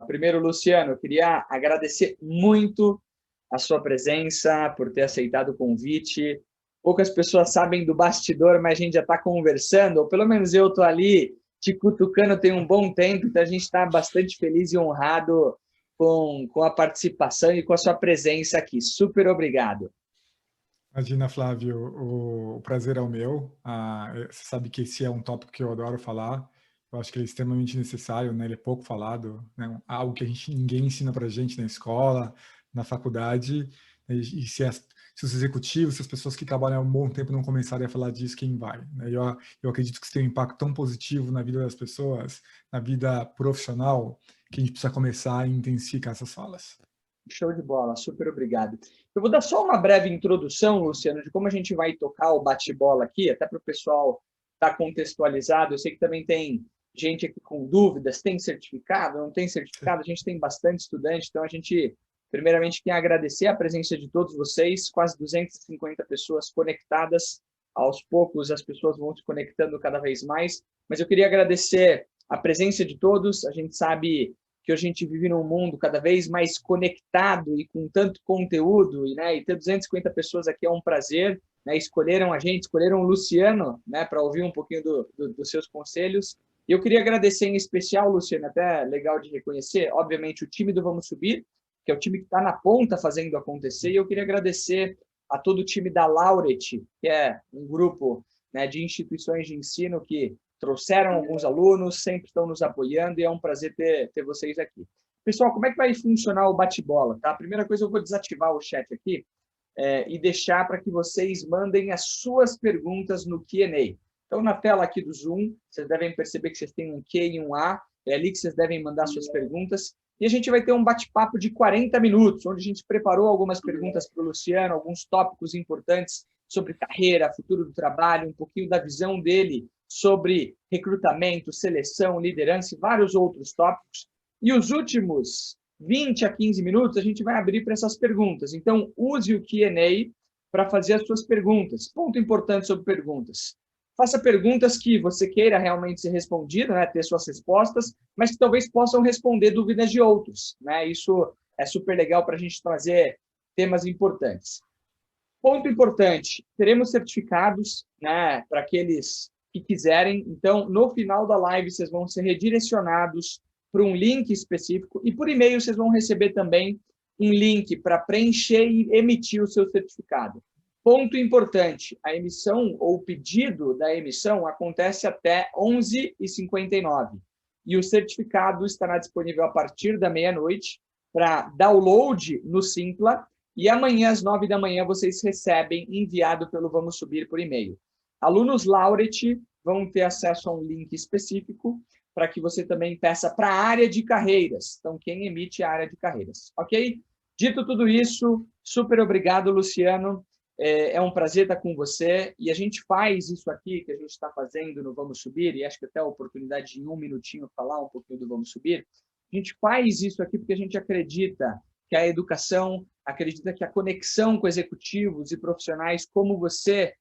Primeiro, Luciano, eu queria agradecer muito a sua presença, por ter aceitado o convite. Poucas pessoas sabem do bastidor, mas a gente já está conversando, ou pelo menos eu estou ali te cutucando tem um bom tempo, então a gente está bastante feliz e honrado com a participação e com a sua presença aqui. Super obrigado. Imagina, Flávio, o prazer é o meu. Você sabe que esse é um tópico que eu adoro falar. Eu acho que ele é extremamente necessário, né? Ele é pouco falado, né? Algo que ninguém ensina para a gente na escola, na faculdade. E se os executivos, se as pessoas que trabalham há um bom tempo não começarem a falar disso, quem vai? Né? Eu acredito que isso tem um impacto tão positivo na vida das pessoas, na vida profissional, que a gente precisa começar a intensificar essas falas. Show de bola, super obrigado. Eu vou dar só uma breve introdução, Luciano, de como a gente vai tocar o bate-bola aqui, até para o pessoal estar contextualizado. Eu sei que também tem gente aqui com dúvidas, tem certificado, não tem certificado? A gente tem bastante estudante, então a gente, primeiramente, quer agradecer a presença de todos vocês, quase 250 pessoas conectadas. Aos poucos, as pessoas vão se conectando cada vez mais, mas eu queria agradecer a presença de todos. A gente sabe que a gente vive num mundo cada vez mais conectado e com tanto conteúdo, né? E ter 250 pessoas aqui é um prazer, né? Escolheram a gente, escolheram o Luciano, né? Para ouvir um pouquinho dos seus conselhos. E eu queria agradecer em especial, Luciano, até legal de reconhecer, obviamente, o time do Vamos Subir, que é o time que está na ponta fazendo acontecer, e eu queria agradecer a todo o time da Laureate, que é um grupo, né, de instituições de ensino que trouxeram alguns alunos, sempre estão nos apoiando e é um prazer ter vocês aqui. Pessoal, como é que vai funcionar o bate-bola? Tá? A primeira coisa, eu vou desativar o chat aqui e deixar para que vocês mandem as suas perguntas no Q&A. Então, na tela aqui do Zoom, vocês devem perceber que vocês têm um Q e um A, é ali que vocês devem mandar suas perguntas. E a gente vai ter um bate-papo de 40 minutos, onde a gente preparou algumas perguntas para o Luciano, alguns tópicos importantes sobre carreira, futuro do trabalho, um pouquinho da visão dele sobre recrutamento, seleção, liderança e vários outros tópicos. E os últimos 20 a 15 minutos a gente vai abrir para essas perguntas. Então, use o Q&A para fazer as suas perguntas. Ponto importante sobre perguntas. Faça perguntas que você queira realmente ser respondida, né, ter suas respostas, mas que talvez possam responder dúvidas de outros. Né? Isso é super legal para a gente trazer temas importantes. Ponto importante, teremos certificados, né, para aqueles que quiserem. Então, no final da live, vocês vão ser redirecionados para um link específico e por e-mail vocês vão receber também um link para preencher e emitir o seu certificado. Ponto importante, a emissão ou o pedido da emissão acontece até 11h59 e o certificado estará disponível a partir da meia-noite para download no Simpla e amanhã às 9 da manhã vocês recebem enviado pelo Vamos Subir por e-mail. Alunos Laureate vão ter acesso a um link específico para que você também peça para a área de carreiras. Então, quem emite a área de carreiras, ok? Dito tudo isso, super obrigado, Luciano. É um prazer estar com você. E a gente faz isso aqui que a gente está fazendo no Vamos Subir, e acho que até a oportunidade de em um minutinho falar um pouquinho do Vamos Subir. A gente faz isso aqui porque a gente acredita que a educação, acredita que a conexão com executivos e profissionais como você,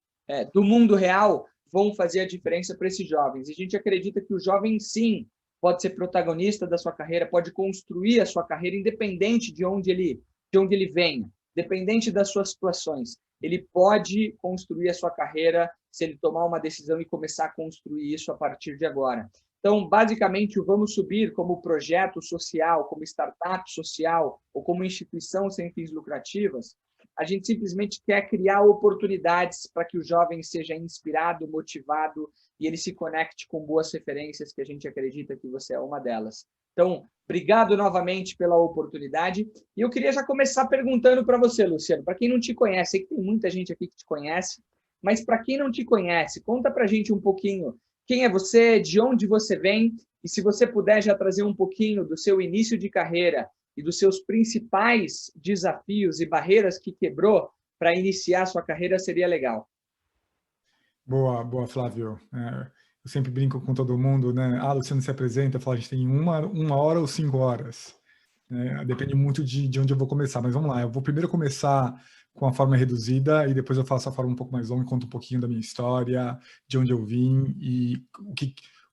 do mundo real, vão fazer a diferença para esses jovens. E a gente acredita que o jovem, sim, pode ser protagonista da sua carreira, pode construir a sua carreira independente de onde ele venha, dependente das suas situações. Ele pode construir a sua carreira se ele tomar uma decisão e começar a construir isso a partir de agora. Então, basicamente, o Vamos Subir como projeto social, como startup social ou como instituição sem fins lucrativos, a gente simplesmente quer criar oportunidades para que o jovem seja inspirado, motivado e ele se conecte com boas referências, que a gente acredita que você é uma delas. Então, obrigado novamente pela oportunidade. E eu queria já começar perguntando para você, Luciano, para quem não te conhece, sei que tem muita gente aqui que te conhece, mas para quem não te conhece, conta para a gente um pouquinho quem é você, de onde você vem, e se você puder já trazer um pouquinho do seu início de carreira e dos seus principais desafios e barreiras que quebrou para iniciar a sua carreira, seria legal. Boa, Flávio. Eu sempre brinco com todo mundo, né? Luciano se apresenta, fala, a gente tem uma hora ou 5 horas. Depende muito de onde eu vou começar, mas vamos lá. Eu vou primeiro começar com a forma reduzida e depois eu faço a forma um pouco mais longa e conto um pouquinho da minha história, de onde eu vim e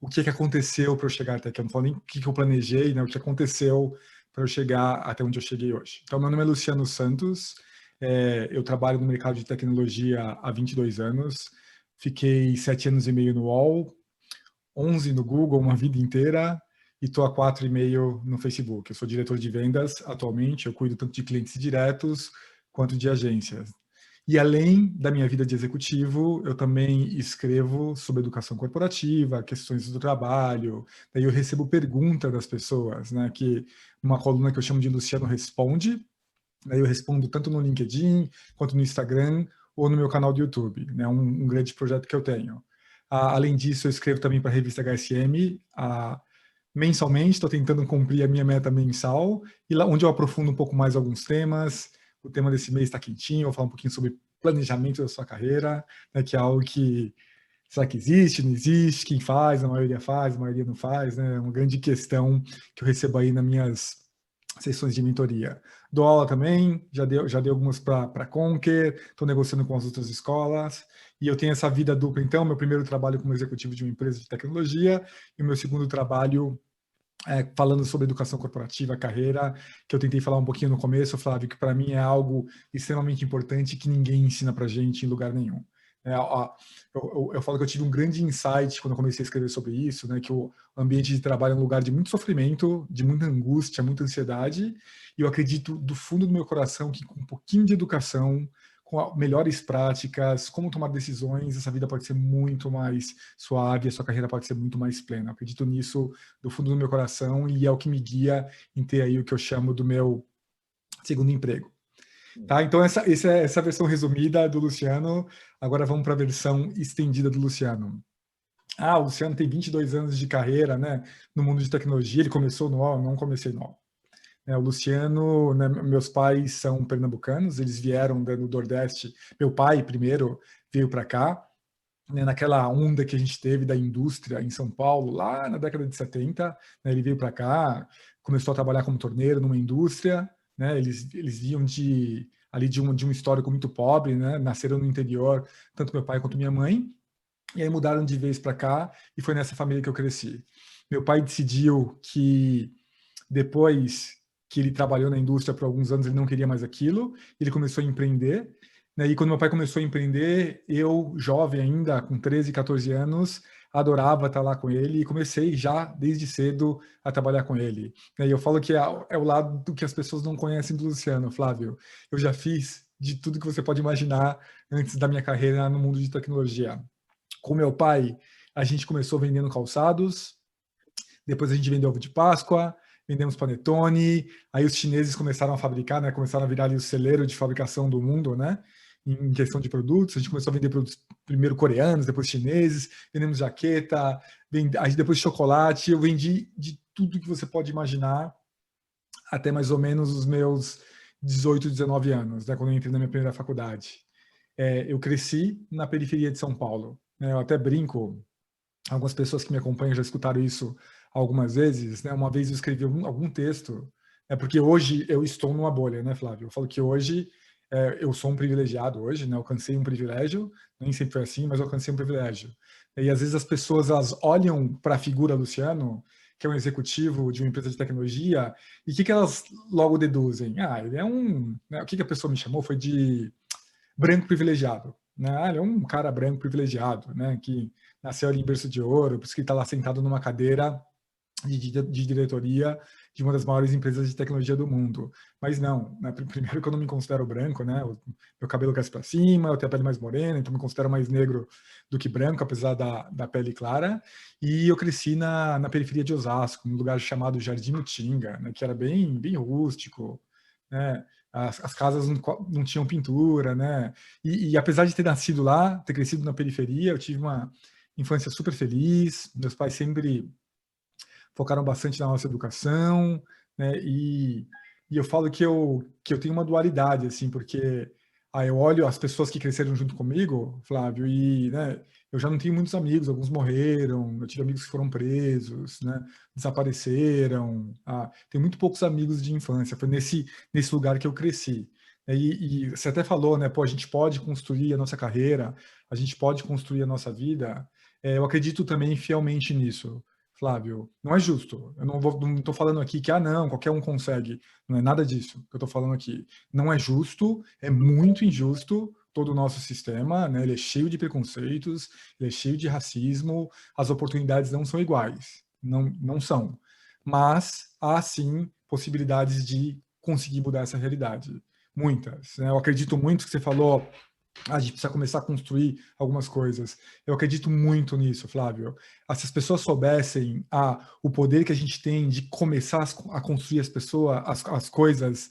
o que aconteceu para eu chegar até aqui. Eu não falo nem o que eu planejei, né? O que aconteceu para eu chegar até onde eu cheguei hoje. Então, meu nome é Luciano Santos, eu trabalho no mercado de tecnologia há 22 anos, fiquei 7 anos e meio no UOL, 11 no Google, uma vida inteira, e estou há 4,5 no Facebook. Eu sou diretor de vendas atualmente, eu cuido tanto de clientes diretos quanto de agências. E além da minha vida de executivo, eu também escrevo sobre educação corporativa, questões do trabalho. Daí eu recebo perguntas das pessoas, né? Que uma coluna que eu chamo de Luciano Responde. Daí eu respondo tanto no LinkedIn quanto no Instagram ou no meu canal do YouTube, né? Um grande projeto que eu tenho. Além disso, eu escrevo também para a revista HSM. Mensalmente, estou tentando cumprir a minha meta mensal, e lá onde eu aprofundo um pouco mais alguns temas. O tema desse mês está quentinho, eu vou falar um pouquinho sobre planejamento da sua carreira, né, que é algo que, será que existe, não existe, quem faz, a maioria não faz, né, é uma grande questão que eu recebo aí nas minhas sessões de mentoria. Dou aula também, já dei algumas para Conquer, estou negociando com as outras escolas, e eu tenho essa vida dupla, então, meu primeiro trabalho como executivo de uma empresa de tecnologia, e o meu segundo trabalho falando sobre educação corporativa, carreira, que eu tentei falar um pouquinho no começo, Flávio, que para mim é algo extremamente importante que ninguém ensina para gente em lugar nenhum. Eu falo que eu tive um grande insight quando eu comecei a escrever sobre isso, né, que o ambiente de trabalho é um lugar de muito sofrimento, de muita angústia, muita ansiedade, e eu acredito do fundo do meu coração que com um pouquinho de educação, com melhores práticas, como tomar decisões, essa vida pode ser muito mais suave, a sua carreira pode ser muito mais plena. Eu acredito nisso do fundo do meu coração e é o que me guia em ter aí o que eu chamo do meu segundo emprego. Tá? Então, essa é essa versão resumida do Luciano. Agora vamos para a versão estendida do Luciano. O Luciano tem 22 anos de carreira, né, no mundo de tecnologia. Ele começou no UOL, não comecei no UOL. O Luciano, né, meus pais são pernambucanos, eles vieram do Nordeste. Meu pai, primeiro, veio para cá, né, naquela onda que a gente teve da indústria em São Paulo, lá na década de 70, né, ele veio para cá, começou a trabalhar como torneiro numa indústria, né, eles vinham ali de um histórico muito pobre, né, nasceram no interior, tanto meu pai quanto minha mãe, e aí mudaram de vez para cá, e foi nessa família que eu cresci. Meu pai decidiu que depois que ele trabalhou na indústria por alguns anos, ele não queria mais aquilo, ele começou a empreender, né? E quando meu pai começou a empreender, eu, jovem ainda, com 13, 14 anos, adorava estar lá com ele e comecei já desde cedo a trabalhar com ele. E eu falo que é o lado do que as pessoas não conhecem do Luciano, Flávio. Eu já fiz de tudo que você pode imaginar antes da minha carreira no mundo de tecnologia. Com meu pai, a gente começou vendendo calçados, depois a gente vendeu ovo de Páscoa, vendemos panetone, aí os chineses começaram a fabricar, né, começaram a virar ali o celeiro de fabricação do mundo, né, em questão de produtos. A gente começou a vender produtos primeiro coreanos, depois chineses, vendemos jaqueta, aí depois chocolate. Eu vendi de tudo que você pode imaginar até mais ou menos os meus 18, 19 anos, né, quando eu entrei na minha primeira faculdade. Eu cresci na periferia de São Paulo, né, eu até brinco, algumas pessoas que me acompanham já escutaram isso algumas vezes, né? Uma vez eu escrevi algum texto, porque hoje eu estou numa bolha, né, Flávio? Eu falo que hoje eu sou um privilegiado hoje, né? Eu alcancei um privilégio, nem sempre foi assim, mas eu alcancei um privilégio. E às vezes as pessoas elas olham para a figura Luciano, que é um executivo de uma empresa de tecnologia, e o que elas logo deduzem? Ele é um... Né? O que a pessoa me chamou foi de branco privilegiado. Né? Ele é um cara branco privilegiado, né? Que nasceu ali em berço de ouro, por isso que ele está lá sentado numa cadeira de diretoria de uma das maiores empresas de tecnologia do mundo. Mas não, né? Primeiro que eu não me considero branco, né? Meu cabelo cresce para cima, eu tenho a pele mais morena, então me considero mais negro do que branco, apesar da pele clara. E eu cresci na periferia de Osasco, num lugar chamado Jardim Utinga, né? Que era bem rústico, né? As casas não tinham pintura, né? E apesar de ter nascido lá, ter crescido na periferia, eu tive uma infância super feliz. Meus pais sempre focaram bastante na nossa educação, né? E eu falo que eu tenho uma dualidade, assim, porque eu olho as pessoas que cresceram junto comigo, Flávio, e né, eu já não tenho muitos amigos, alguns morreram, eu tive amigos que foram presos, né, desapareceram, tenho muito poucos amigos de infância, foi nesse lugar que eu cresci. E você até falou, né, pô, a gente pode construir a nossa carreira, a gente pode construir a nossa vida. Eu acredito também fielmente nisso, Flávio. Não é justo. Eu não estou falando aqui que, não, qualquer um consegue. Não é nada disso que eu estou falando aqui. Não é justo, é muito injusto todo o nosso sistema, né? Ele é cheio de preconceitos, ele é cheio de racismo, as oportunidades não são iguais. Não são. Mas há, sim, possibilidades de conseguir mudar essa realidade. Muitas, né? Eu acredito muito que você falou, a gente precisa começar a construir algumas coisas. Eu acredito muito nisso, Flávio. Se as pessoas soubessem o poder que a gente tem de começar a construir as coisas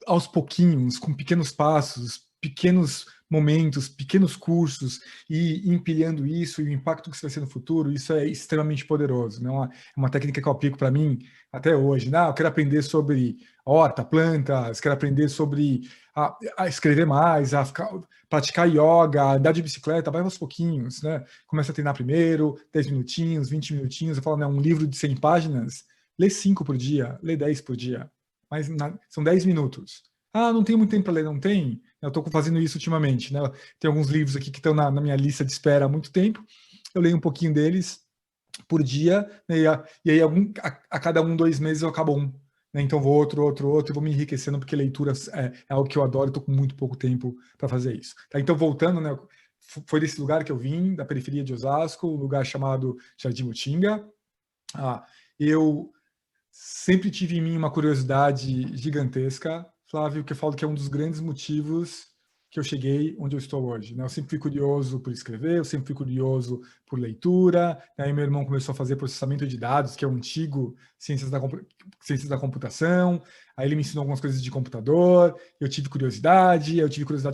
aos pouquinhos, com pequenos passos, pequenos momentos, pequenos cursos, e empilhando isso e o impacto que isso vai ser no futuro, isso é extremamente poderoso. Não é uma técnica que eu aplico para mim até hoje. Eu quero aprender sobre horta, plantas, quero aprender sobre a escrever mais, praticar yoga, andar de bicicleta, vai aos pouquinhos, né? Começa a treinar primeiro, 10 minutinhos, 20 minutinhos, eu falo, um livro de 100 páginas, lê 5 por dia, lê 10 por dia. Mas são 10 minutos. Não tem muito tempo para ler, não tem? Eu estou fazendo isso ultimamente, né? Tem alguns livros aqui que estão na minha lista de espera há muito tempo. Eu leio um pouquinho deles por dia, né? E aí a cada 2 meses eu acabo um. Né? Então vou outro, e vou me enriquecendo, porque leitura é algo que eu adoro, estou com muito pouco tempo para fazer isso. Tá? Então, voltando, né? Foi desse lugar que eu vim, da periferia de Osasco, um lugar chamado Jardim Utinga. Eu sempre tive em mim uma curiosidade gigantesca, Flávio, que eu falo que é um dos grandes motivos que eu cheguei onde eu estou hoje. Né? Eu sempre fui curioso por escrever, eu sempre fui curioso por leitura. Aí meu irmão começou a fazer processamento de dados, que é o antigo ciências da computação. Aí ele me ensinou algumas coisas de computador. Eu tive curiosidade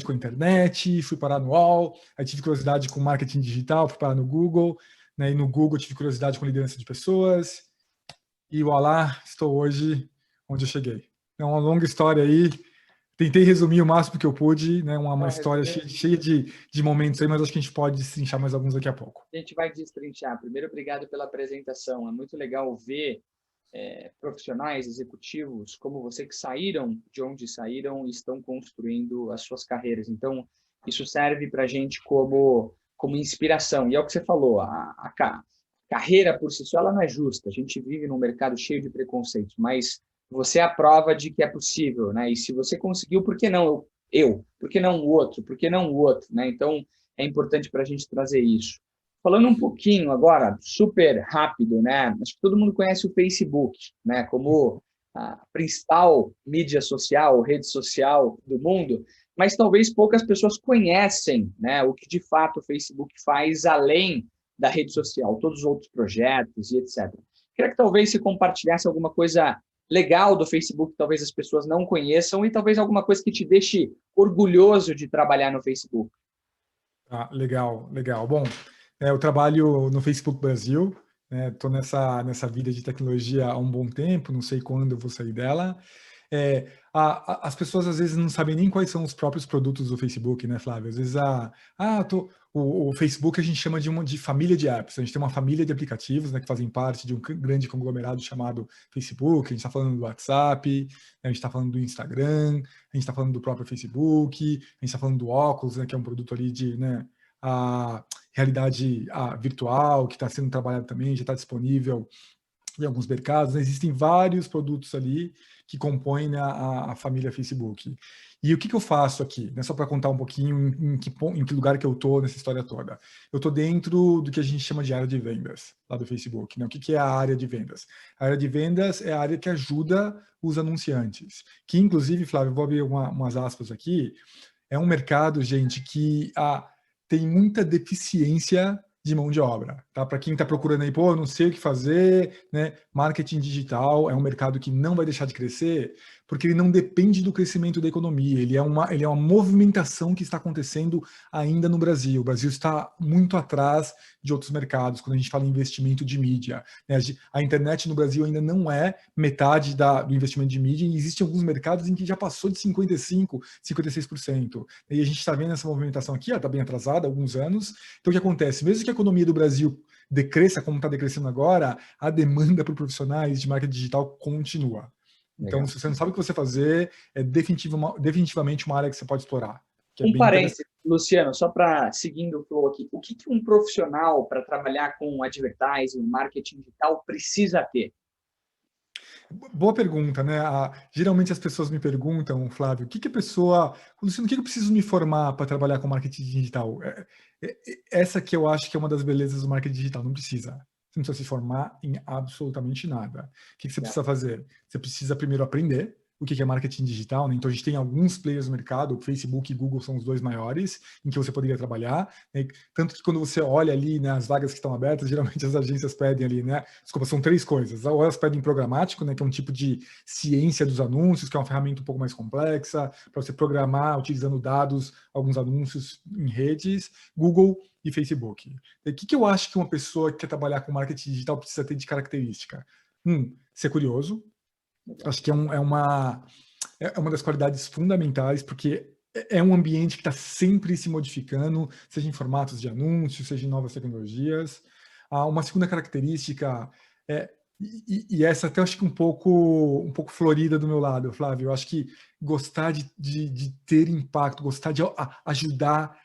com a internet, fui parar no UOL. Aí tive curiosidade com marketing digital, fui parar no Google. Né? E no Google tive curiosidade com liderança de pessoas. E voilá, estou hoje onde eu cheguei. É uma longa história aí. Tentei resumir o máximo que eu pude, né? Uma história cheia de momentos aí, mas acho que a gente pode destrinchar mais alguns daqui a pouco. A gente vai destrinchar. Primeiro, obrigado pela apresentação. É muito legal ver profissionais, executivos, como você, que saíram de onde saíram e estão construindo as suas carreiras. Então, isso serve para a gente como inspiração. E é o que você falou, a carreira por si só ela não é justa. A gente vive num mercado cheio de preconceitos, mas você é a prova de que é possível, né? E se você conseguiu, por que não eu? Por que não o outro? Por que não o outro? Né? Então, é importante para a gente trazer isso. Falando um pouquinho agora, super rápido, né? Acho que todo mundo conhece o Facebook, né? Como a principal mídia social, rede social do mundo, mas talvez poucas pessoas conhecem, né, o que de fato o Facebook faz além da rede social, todos os outros projetos e etc. Queria que talvez se compartilhasse alguma coisa legal do Facebook, talvez as pessoas não conheçam, e talvez alguma coisa que te deixe orgulhoso de trabalhar no Facebook. Legal. Bom, eu trabalho no Facebook Brasil, estou nessa vida de tecnologia há um bom tempo, não sei quando eu vou sair dela. As pessoas às vezes não sabem nem quais são os próprios produtos do Facebook, né, Flávio? Às vezes o Facebook a gente chama de família de apps. A gente tem uma família de aplicativos, né, que fazem parte de um grande conglomerado chamado Facebook. A gente está falando do WhatsApp, a gente está falando do Instagram, a gente está falando do próprio Facebook, a gente está falando do Oculus, né, que é um produto ali de, né, a realidade virtual, que está sendo trabalhado também, já está disponível em alguns mercados. Né? Existem vários produtos ali que compõem, né, a família Facebook. E o que eu faço aqui? Né? Só para contar um pouquinho em que lugar que eu estou nessa história toda. Eu estou dentro do que a gente chama de área de vendas, lá do Facebook. Né? O que é a área de vendas? A área de vendas é a área que ajuda os anunciantes. Que, inclusive, Flávio, eu vou abrir umas aspas aqui, é um mercado, gente, que tem muita deficiência de mão de obra, tá? Para quem está procurando aí, eu não sei o que fazer, né? Marketing digital é um mercado que não vai deixar de crescer, porque ele não depende do crescimento da economia, ele é uma movimentação que está acontecendo ainda no Brasil. O Brasil está muito atrás de outros mercados, quando a gente fala em investimento de mídia. Né? A internet no Brasil ainda não é metade do investimento de mídia, e existem alguns mercados em que já passou de 55%, 56%. E a gente está vendo essa movimentação aqui, está bem atrasada há alguns anos. Então, o que acontece? Mesmo que a economia do Brasil decresça como está decrescendo agora, a demanda por profissionais de marketing digital continua. Então, se você não sabe o que você fazer, é definitivamente uma área que você pode explorar. Que é bem parênteses, Luciano, só para seguindo o flow aqui, o que um profissional para trabalhar com advertising, marketing digital precisa ter? Boa pergunta, né? Geralmente as pessoas me perguntam, Flávio, o que a pessoa, Luciano, o que eu preciso me formar para trabalhar com marketing digital? Essa que eu acho que é uma das belezas do marketing digital, não precisa. Você não precisa se formar em absolutamente nada. O que você precisa fazer? Você precisa primeiro aprender o que é marketing digital, né? Então a gente tem alguns players no mercado, o Facebook e Google são os dois maiores, em que você poderia trabalhar, né? Tanto que quando você olha ali, né, as vagas que estão abertas, geralmente as agências pedem ali, né? Desculpa, são três coisas. Ou elas pedem programático, né, que é um tipo de ciência dos anúncios, que é uma ferramenta um pouco mais complexa, para você programar utilizando dados, alguns anúncios em redes, Google e Facebook. O que eu acho que uma pessoa que quer trabalhar com marketing digital precisa ter de característica? Ser curioso. Acho que é uma das qualidades fundamentais, porque é um ambiente que está sempre se modificando, seja em formatos de anúncios, seja em novas tecnologias. Uma segunda característica e essa até acho que um pouco florida do meu lado, Flávio. Eu acho que gostar de ter impacto, gostar de ajudar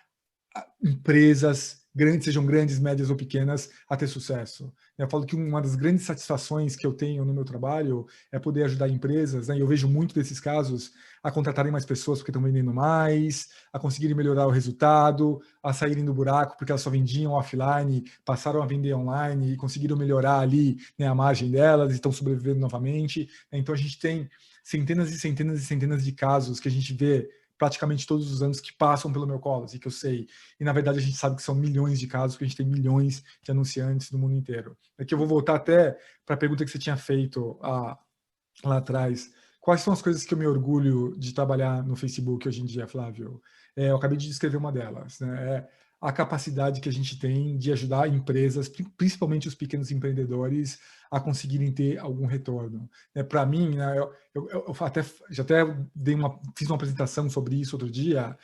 empresas grandes, sejam grandes, médias ou pequenas, a ter sucesso. Eu falo que uma das grandes satisfações que eu tenho no meu trabalho é poder ajudar empresas, né? E eu vejo muito desses casos, a contratarem mais pessoas porque estão vendendo mais, a conseguirem melhorar o resultado, a saírem do buraco porque elas só vendiam offline, passaram a vender online e conseguiram melhorar ali, né, a margem delas e estão sobrevivendo novamente. Então a gente tem centenas e centenas e centenas de casos que a gente vê praticamente todos os anos que passam pelo meu colo, assim, que eu sei. E, na verdade, a gente sabe que são milhões de casos, porque a gente tem milhões de anunciantes no mundo inteiro. Aqui eu vou voltar até para a pergunta que você tinha feito lá atrás. Quais são as coisas que eu me orgulho de trabalhar no Facebook hoje em dia, Flávio? Eu acabei de descrever uma delas, né? A capacidade que a gente tem de ajudar empresas, principalmente os pequenos empreendedores, a conseguirem ter algum retorno. Para mim, né, eu fiz uma apresentação sobre isso outro dia,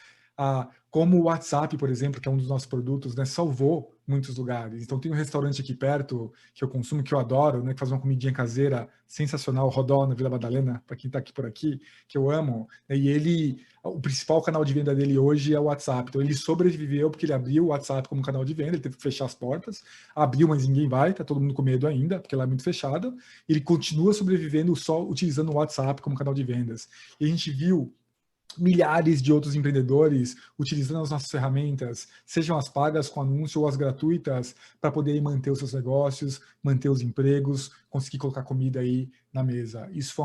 como o WhatsApp, por exemplo, que é um dos nossos produtos, né, salvou muitos lugares. Então, tem um restaurante aqui perto que eu consumo, que eu adoro, né, que faz uma comidinha caseira sensacional, Rodó, na Vila Madalena, para quem está aqui por aqui, que eu amo. E o principal canal de venda dele hoje é o WhatsApp. Então, ele sobreviveu porque ele abriu o WhatsApp como canal de venda, ele teve que fechar as portas, abriu, mas ninguém vai, tá todo mundo com medo ainda, porque lá é muito fechado. Ele continua sobrevivendo só utilizando o WhatsApp como canal de vendas. E a gente viu milhares de outros empreendedores utilizando as nossas ferramentas, sejam as pagas com anúncio ou as gratuitas, para poder manter os seus negócios, manter os empregos, conseguir colocar comida aí na mesa. Isso é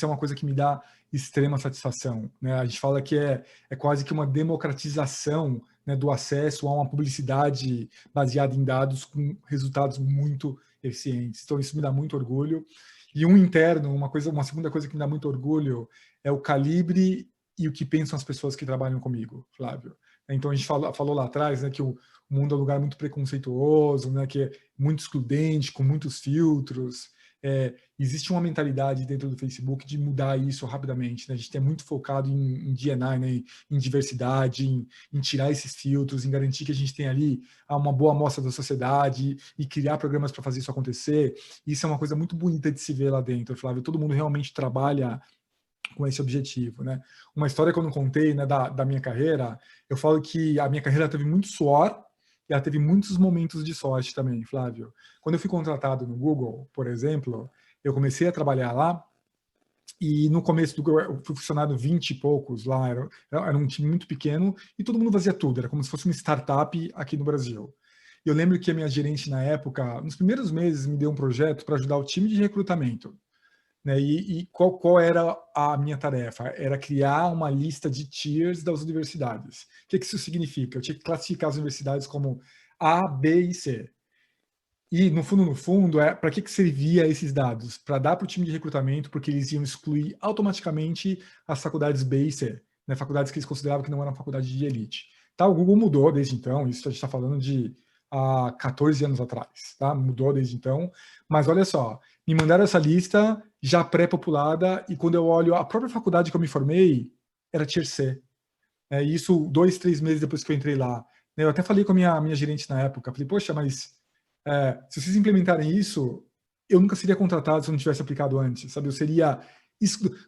uma coisa que me dá extrema satisfação, né? A gente fala que é quase que uma democratização, né, do acesso a uma publicidade baseada em dados com resultados muito eficientes. Então isso me dá muito orgulho. E uma segunda coisa que me dá muito orgulho é o calibre e o que pensam as pessoas que trabalham comigo, Flávio. Então a gente falou lá atrás, né, que o mundo é um lugar muito preconceituoso, né, que é muito excludente, com muitos filtros. Existe uma mentalidade dentro do Facebook de mudar isso rapidamente, né? A gente é muito focado em D&I, né, em diversidade, em tirar esses filtros, em garantir que a gente tem ali uma boa amostra da sociedade e criar programas para fazer isso acontecer. Isso é uma coisa muito bonita de se ver lá dentro, Flávio. Todo mundo realmente trabalha com esse objetivo, né? Uma história que eu não contei, né, da minha carreira, eu falo que a minha carreira teve muito suor e ela teve muitos momentos de sorte também, Flávio. Quando eu fui contratado no Google, por exemplo, eu comecei a trabalhar lá e no começo do Google eu fui funcionário 20 e poucos lá, era um time muito pequeno e todo mundo fazia tudo, era como se fosse uma startup aqui no Brasil. Eu lembro que a minha gerente na época, nos primeiros meses, me deu um projeto para ajudar o time de recrutamento. Né? E qual era a minha tarefa? Era criar uma lista de tiers das universidades. O que isso significa? Eu tinha que classificar as universidades como A, B e C. E, no fundo, para que servia esses dados? Para dar para o time de recrutamento, porque eles iam excluir automaticamente as faculdades B e C, né? Faculdades que eles consideravam que não eram faculdades de elite. Tá, o Google mudou desde então, isso a gente está falando de 14 anos atrás, tá? Mudou desde então, mas olha só, me mandaram essa lista já pré-populada e quando eu olho a própria faculdade que eu me formei, era Tier C. Isso 2, 3 meses depois que eu entrei lá. Eu até falei com a minha gerente na época, falei, poxa, mas se vocês implementarem isso, eu nunca seria contratado se eu não tivesse aplicado antes, sabe? Eu seria...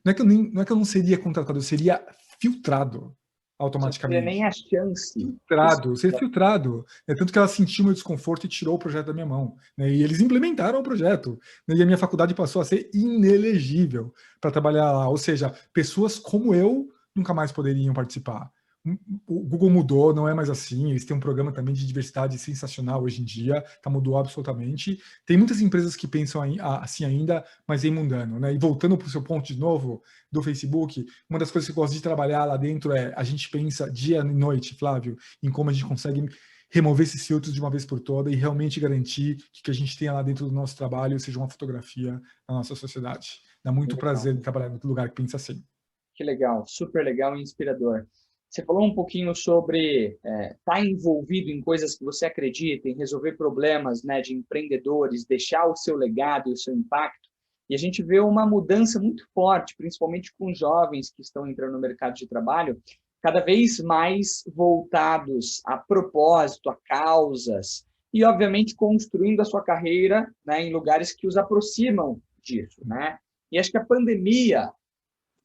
Não é que eu não seria contratado, eu seria filtrado. Você não teria nem a automaticamente. chance. Filtrado, ser filtrado. É tanto que ela sentiu meu desconforto e tirou o projeto da minha mão. Né? E eles implementaram o projeto. Né? E a minha faculdade passou a ser inelegível para trabalhar lá. Ou seja, pessoas como eu nunca mais poderiam participar. O Google mudou, não é mais assim. Eles têm um programa também de diversidade sensacional hoje em dia, tá, mudou absolutamente. Tem muitas empresas que pensam assim ainda, mas vem mudando. Né? E voltando para o seu ponto de novo do Facebook, uma das coisas que eu gosto de trabalhar lá dentro é a gente pensa dia e noite, Flávio, em como a gente consegue remover esses filtros de uma vez por toda e realmente garantir que o que a gente tenha lá dentro do nosso trabalho seja uma fotografia da nossa sociedade. Dá muito prazer em trabalhar em lugar que pensa assim. Que legal, super legal e inspirador. Você falou um pouquinho sobre estar envolvido em coisas que você acredita, em resolver problemas, né, de empreendedores, deixar o seu legado e o seu impacto. E a gente vê uma mudança muito forte, principalmente com jovens que estão entrando no mercado de trabalho, cada vez mais voltados a propósito, a causas, e, obviamente, construindo a sua carreira, né, em lugares que os aproximam disso, né? E acho que a pandemia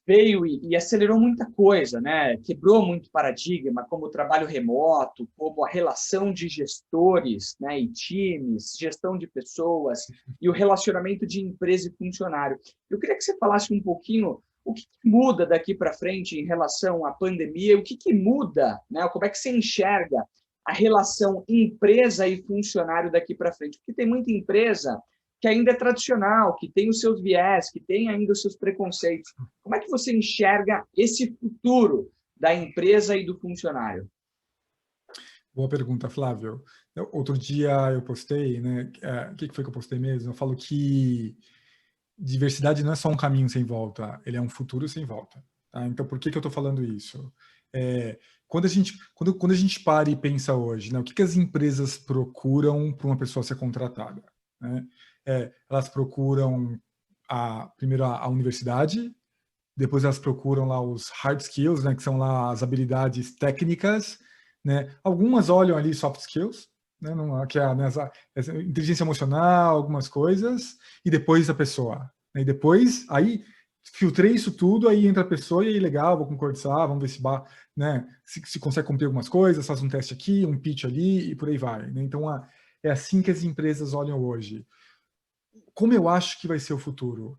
veio e acelerou muita coisa, né? Quebrou muito paradigma, como o trabalho remoto, como a relação de gestores, né, e times, gestão de pessoas e o relacionamento de empresa e funcionário. Eu queria que você falasse um pouquinho o que muda daqui para frente em relação à pandemia, o que muda, né? Como é que você enxerga a relação empresa e funcionário daqui para frente? Porque tem muita empresa que ainda é tradicional, que tem os seus viés, que tem ainda os seus preconceitos. Como é que você enxerga esse futuro da empresa e do funcionário? Boa pergunta, Flávio. Outro dia eu postei, né? O que foi que eu postei mesmo? Eu falo que diversidade não é só um caminho sem volta, ele é um futuro sem volta. Tá? Então, por que eu estou falando isso? Quando a gente para e pensa hoje, né, o que as empresas procuram para uma pessoa ser contratada? Né? Elas procuram primeiro a universidade, depois elas procuram lá os hard skills, né, que são lá as habilidades técnicas, né? Algumas olham ali soft skills, né, que é essa inteligência emocional, algumas coisas, e depois a pessoa. Né? E depois, aí, filtrei isso tudo, aí entra a pessoa, e aí, legal, vou concursar, vamos ver se consegue cumprir algumas coisas, faz um teste aqui, um pitch ali, e por aí vai. Né? Então, é assim que as empresas olham hoje. Como eu acho que vai ser o futuro?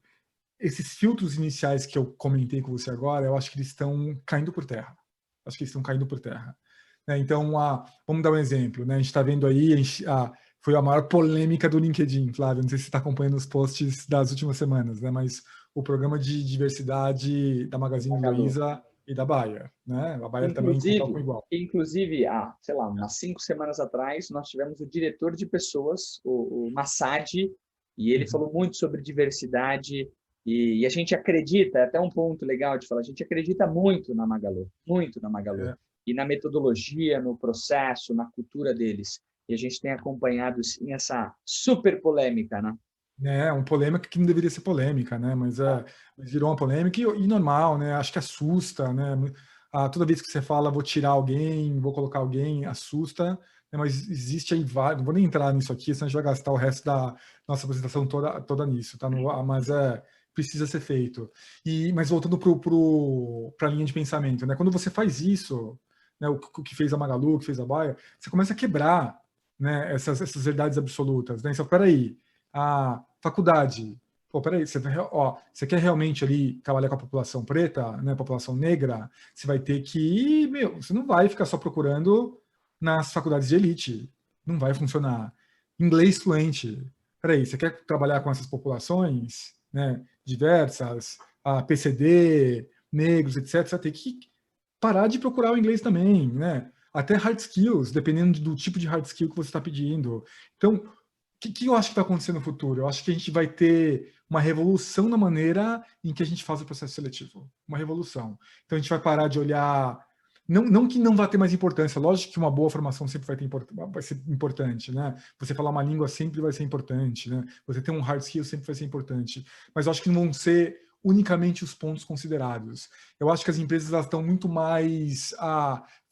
Esses filtros iniciais que eu comentei com você agora, eu acho que eles estão caindo por terra. Acho que eles estão caindo por terra. Né? Então, vamos dar um exemplo. Né? A gente está vendo aí, foi a maior polêmica do LinkedIn, Flávio. Não sei se você está acompanhando os posts das últimas semanas, né? Mas o programa de diversidade da Magazine Luiza e da Bayer. Né? A Bayer também com tal com igual. Inclusive, sei lá, umas 5 semanas atrás, nós tivemos o diretor de pessoas, o Massad, e ele falou muito sobre diversidade. E a gente acredita, é até um ponto legal de falar, a gente acredita muito na Magalu, e na metodologia, no processo, na cultura deles. E a gente tem acompanhado, sim, essa super polêmica, né? Uma polêmica que não deveria ser polêmica, né? Mas virou uma polêmica e normal, né? Acho que assusta, né? Toda vez que você fala vou tirar alguém, vou colocar alguém, assusta, né? Mas existe aí vários, não vou nem entrar nisso aqui, senão a gente vai gastar o resto da nossa apresentação toda nisso, tá? Mas precisa ser feito. Mas voltando para a linha de pensamento, né? Quando você faz isso, né? O que fez a Magalu, o que fez a Baia, você começa a quebrar, né? Essas verdades absolutas, né? Então, peraí, a faculdade, pô, peraí, você quer realmente ali trabalhar com a população preta, né, população negra, você vai ter que, você não vai ficar só procurando nas faculdades de elite, não vai funcionar. Inglês fluente, peraí, você quer trabalhar com essas populações, né, diversas, PCD, negros, etc., você vai ter que parar de procurar o inglês também, né? Até hard skills, dependendo do tipo de hard skill que você está pedindo. Então, que eu acho que vai acontecer no futuro? Eu acho que a gente vai ter uma revolução na maneira em que a gente faz o processo seletivo. Uma revolução. Então, a gente vai parar de olhar... Não que não vá ter mais importância. Lógico que uma boa formação sempre vai ser importante, né? Você falar uma língua sempre vai ser importante, né? Você ter um hard skill sempre vai ser importante. Mas eu acho que não vão ser unicamente os pontos considerados. Eu acho que as empresas elas estão muito mais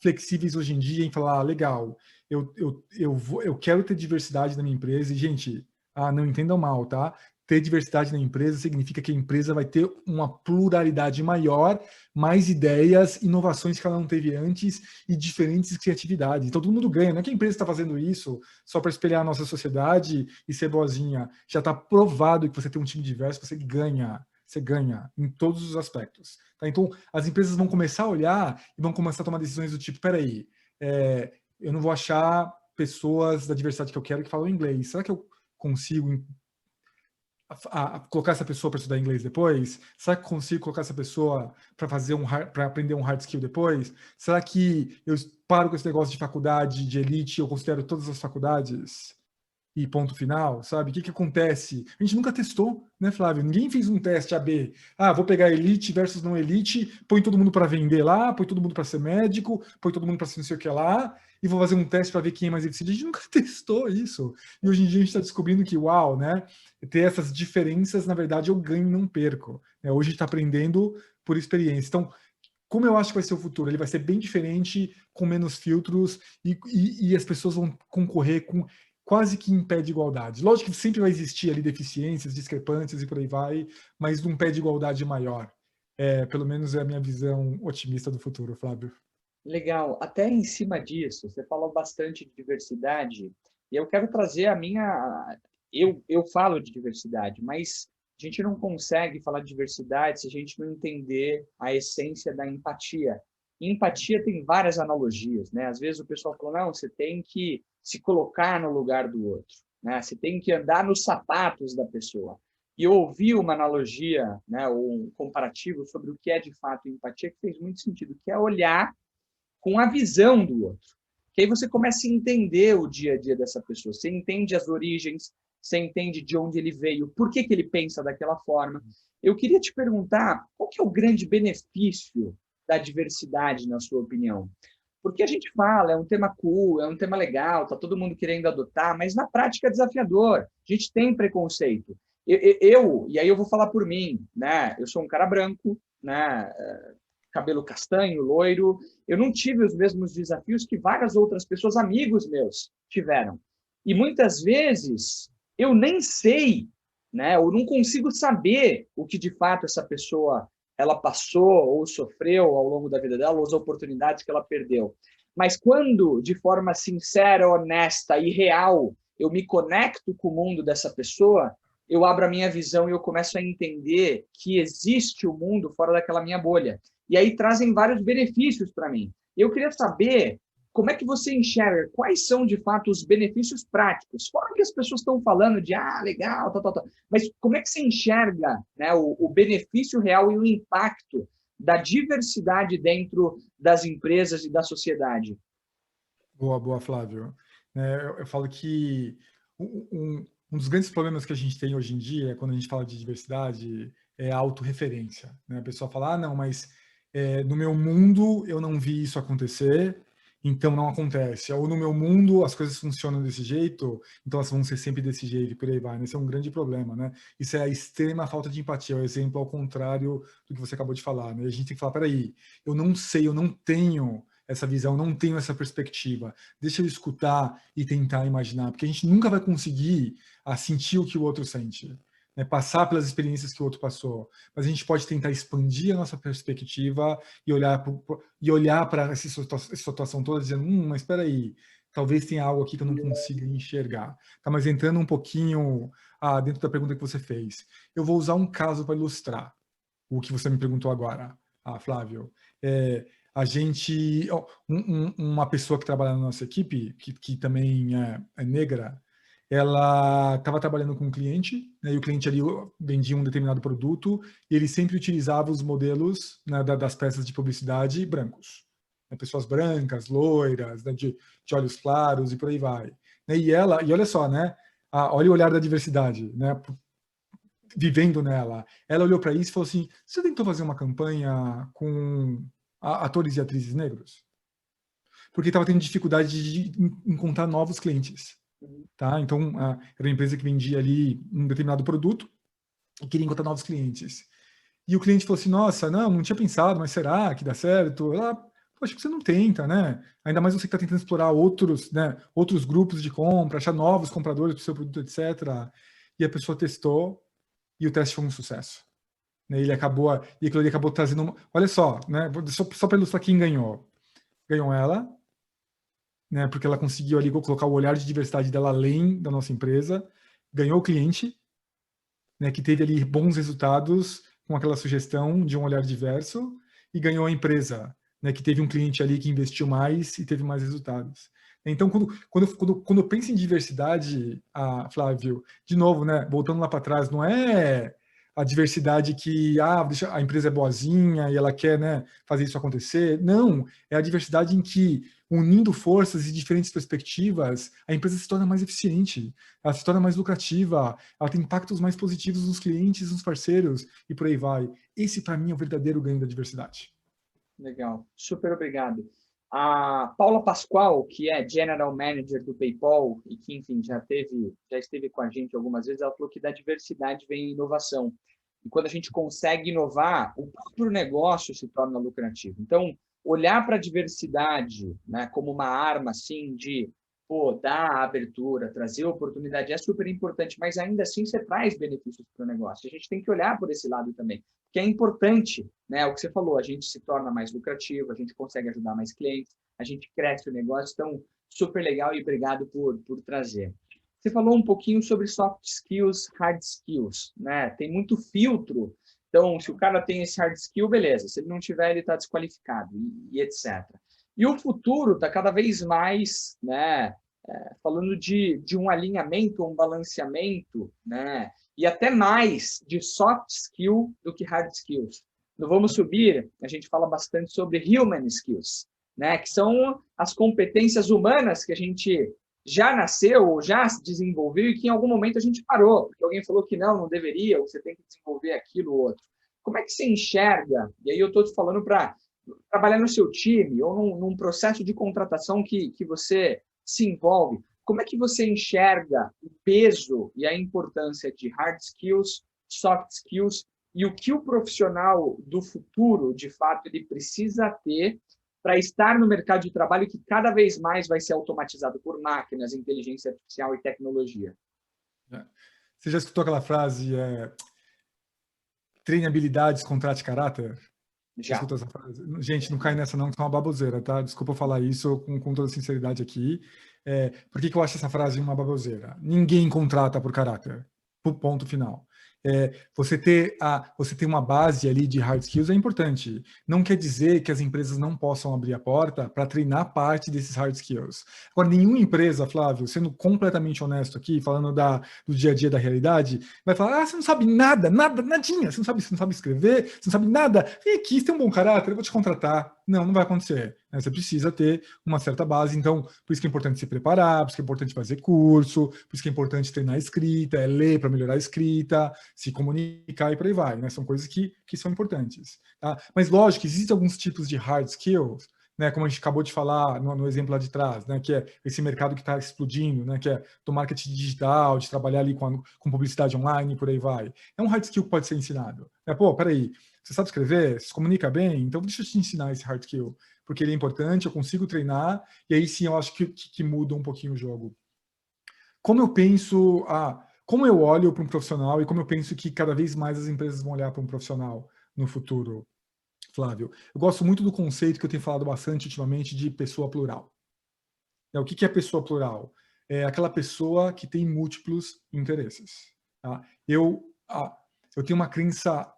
flexíveis hoje em dia em falar, legal, eu quero ter diversidade na minha empresa e, gente, não entendam mal, tá? ter diversidade na empresa significa que a empresa vai ter uma pluralidade maior, mais ideias, inovações que ela não teve antes e diferentes criatividades. Então todo mundo ganha. Não é que a empresa está fazendo isso só para espelhar a nossa sociedade e ser boazinha. Já está provado que você tem um time diverso, você ganha. Você ganha em todos os aspectos. Tá? Então as empresas vão começar a olhar e vão começar a tomar decisões do tipo, peraí, eu não vou achar pessoas da diversidade que eu quero que falam inglês. Será que eu consigo colocar essa pessoa para estudar inglês depois? Será que eu consigo colocar essa pessoa para aprender um hard skill depois? Será que eu paro com esse negócio de faculdade, de elite, eu considero todas as faculdades? E ponto final, sabe? O que acontece? A gente nunca testou, né, Flávio? Ninguém fez um teste AB. Vou pegar elite versus não elite, põe todo mundo para vender lá, põe todo mundo para ser médico, põe todo mundo para ser não sei o que lá, e vou fazer um teste para ver quem é mais eficiente. A gente nunca testou isso. E hoje em dia a gente está descobrindo que, uau, né? Ter essas diferenças, na verdade, eu ganho e não perco. Hoje a gente está aprendendo por experiência. Então, como eu acho que vai ser o futuro? Ele vai ser bem diferente, com menos filtros, e as pessoas vão concorrer com quase que em pé de igualdade. Lógico que sempre vai existir ali deficiências, discrepâncias e por aí vai, mas num pé de igualdade maior. Pelo menos é a minha visão otimista do futuro, Flávio. Legal. Até em cima disso, você falou bastante de diversidade, e eu quero trazer a minha... Eu falo de diversidade, mas a gente não consegue falar de diversidade se a gente não entender a essência da empatia. E empatia tem várias analogias, né? Às vezes o pessoal fala, não, você tem que se colocar no lugar do outro, né? Você tem que andar nos sapatos da pessoa. E eu ouvi uma analogia, né, ou um comparativo sobre o que é de fato empatia, que fez muito sentido, que é olhar com a visão do outro. Que aí você começa a entender o dia a dia dessa pessoa. Você entende as origens, você entende de onde ele veio, por que ele pensa daquela forma. Eu queria te perguntar, qual que é o grande benefício da diversidade, na sua opinião? Porque a gente fala, é um tema cool, é um tema legal, está todo mundo querendo adotar, mas na prática é desafiador. A gente tem preconceito. E aí eu vou falar por mim, né? Eu sou um cara branco, né? Cabelo castanho, loiro. Eu não tive os mesmos desafios que várias outras pessoas, amigos meus, tiveram. E muitas vezes eu nem sei, né? Eu não consigo saber o que de fato essa pessoa ela passou ou sofreu ao longo da vida dela, ou as oportunidades que ela perdeu. Mas quando, de forma sincera, honesta e real, eu me conecto com o mundo dessa pessoa, eu abro a minha visão e eu começo a entender que existe o mundo fora daquela minha bolha. E aí trazem vários benefícios para mim. Eu queria saber como é que você enxerga, quais são, de fato, os benefícios práticos? Fora que as pessoas estão falando de, legal, tal. Mas como é que você enxerga, né, o benefício real e o impacto da diversidade dentro das empresas e da sociedade? Boa, Flávio. Eu falo que um dos grandes problemas que a gente tem hoje em dia, quando a gente fala de diversidade, é a autorreferência. Né? A pessoa fala, não, mas no meu mundo eu não vi isso acontecer, então não acontece. Ou no meu mundo as coisas funcionam desse jeito, então elas vão ser sempre desse jeito e por aí vai. Esse é um grande problema, né? Isso é a extrema falta de empatia, é o exemplo ao contrário do que você acabou de falar, né? A gente tem que falar, peraí, eu não sei, eu não tenho essa visão, não tenho essa perspectiva. Deixa eu escutar e tentar imaginar, porque a gente nunca vai conseguir sentir o que o outro sente. Né, passar pelas experiências que o outro passou, mas a gente pode tentar expandir a nossa perspectiva e olhar para essa situação toda dizendo, mas espera aí, talvez tenha algo aqui que eu não consiga enxergar. Tá, mas entrando um pouquinho dentro da pergunta que você fez, eu vou usar um caso para ilustrar o que você me perguntou agora, Flávio. A gente, uma pessoa que trabalha na nossa equipe, que também é negra, ela estava trabalhando com um cliente, né, e o cliente ali vendia um determinado produto e ele sempre utilizava os modelos, né, das peças de publicidade brancos. Né, pessoas brancas, loiras, né, de olhos claros e por aí vai. Né, e olha só, né, olha o olhar da diversidade, né, vivendo nela. Ela olhou para isso e falou assim, você tentou fazer uma campanha com atores e atrizes negros? Porque estava tendo dificuldade de encontrar novos clientes. Tá? Então, era uma empresa que vendia ali um determinado produto e queria encontrar novos clientes. E o cliente falou assim, nossa, não tinha pensado, mas será que dá certo? Poxa, você não tenta, né? Ainda mais você que está tentando explorar outros grupos de compra, achar novos compradores para o seu produto, etc. E a pessoa testou e o teste foi um sucesso. Ele acabou, e aquilo ali acabou trazendo... Olha só, né? Só para ilustrar quem ganhou. Ganhou ela, né? Porque ela conseguiu ali colocar o olhar de diversidade dela além da nossa empresa. Ganhou o cliente, né? Que teve ali bons resultados com aquela sugestão de um olhar diverso. E ganhou a empresa, né? Que teve um cliente ali que investiu mais e teve mais resultados. Então, quando eu penso em diversidade, Flávio, de novo, né? Voltando lá para trás, não é a diversidade que a empresa é boazinha e ela quer, né, fazer isso acontecer. Não, é a diversidade em que, unindo forças e diferentes perspectivas, a empresa se torna mais eficiente, ela se torna mais lucrativa, ela tem impactos mais positivos nos clientes, nos parceiros e por aí vai. Esse, para mim, é o verdadeiro ganho da diversidade. Legal, super obrigado. A Paula Pascoal, que é General Manager do PayPal e que, enfim, já esteve com a gente algumas vezes, ela falou que da diversidade vem inovação. E quando a gente consegue inovar, o próprio negócio se torna lucrativo. Então, olhar para a diversidade, né, como uma arma assim, de dar abertura, trazer oportunidade, é super importante, mas ainda assim você traz benefícios para o negócio. A gente tem que olhar por esse lado também, que é importante, né? O que você falou, a gente se torna mais lucrativo, a gente consegue ajudar mais clientes, a gente cresce o negócio, então, super legal e obrigado por trazer. Você falou um pouquinho sobre soft skills, hard skills, né? Tem muito filtro, então, se o cara tem esse hard skill, beleza, se ele não tiver, ele está desqualificado, e etc. E o futuro está cada vez mais, né, falando de um alinhamento, um balanceamento, né, e até mais de soft skill do que hard skills. No Vamos Subir, a gente fala bastante sobre human skills, né, que são as competências humanas que a gente já nasceu, já desenvolveu e que em algum momento a gente parou, porque alguém falou que não deveria, ou você tem que desenvolver aquilo ou outro. Como é que você enxerga? E aí eu estou te falando para trabalhar no seu time ou num processo de contratação que você se envolve. Como é que você enxerga o peso e a importância de hard skills, soft skills e o que o profissional do futuro, de fato, ele precisa ter para estar no mercado de trabalho que cada vez mais vai ser automatizado por máquinas, inteligência artificial e tecnologia? Você já escutou aquela frase, treine habilidades, contrate caráter? Você Já. escutou essa frase? Gente, não cai nessa não, que é uma baboseira, tá? Desculpa eu falar isso com toda sinceridade aqui. Por que eu acho essa frase uma baboseira? Ninguém contrata por caráter. Ponto final. Você ter uma base ali de hard skills é importante. Não quer dizer que as empresas não possam abrir a porta para treinar parte desses hard skills. Agora, nenhuma empresa, Flávio, sendo completamente honesto aqui, falando do dia a dia da realidade, vai falar, você não sabe nada, nadinha, você não sabe escrever, você não sabe nada, vem aqui, você tem um bom caráter, eu vou te contratar. Não vai acontecer. Você precisa ter uma certa base, então, por isso que é importante se preparar, por isso que é importante fazer curso, por isso que é importante treinar a escrita, ler para melhorar a escrita, se comunicar e por aí vai, né? São coisas que são importantes. Tá? Mas, lógico, existem alguns tipos de hard skills, né? Como a gente acabou de falar no exemplo lá de trás, né? Que é esse mercado que está explodindo, né? Que é do marketing digital, de trabalhar ali com publicidade online e por aí vai. É um hard skill que pode ser ensinado. Pô, peraí, você sabe escrever? Você se comunica bem? Então, deixa eu te ensinar esse hard skill, porque ele é importante, eu consigo treinar, e aí sim eu acho que muda um pouquinho o jogo. Como eu penso, como eu olho para um profissional e como eu penso que cada vez mais as empresas vão olhar para um profissional no futuro, Flávio? Eu gosto muito do conceito que eu tenho falado bastante ultimamente de pessoa plural. O que é pessoa plural? É aquela pessoa que tem múltiplos interesses. Tá? Eu tenho uma crença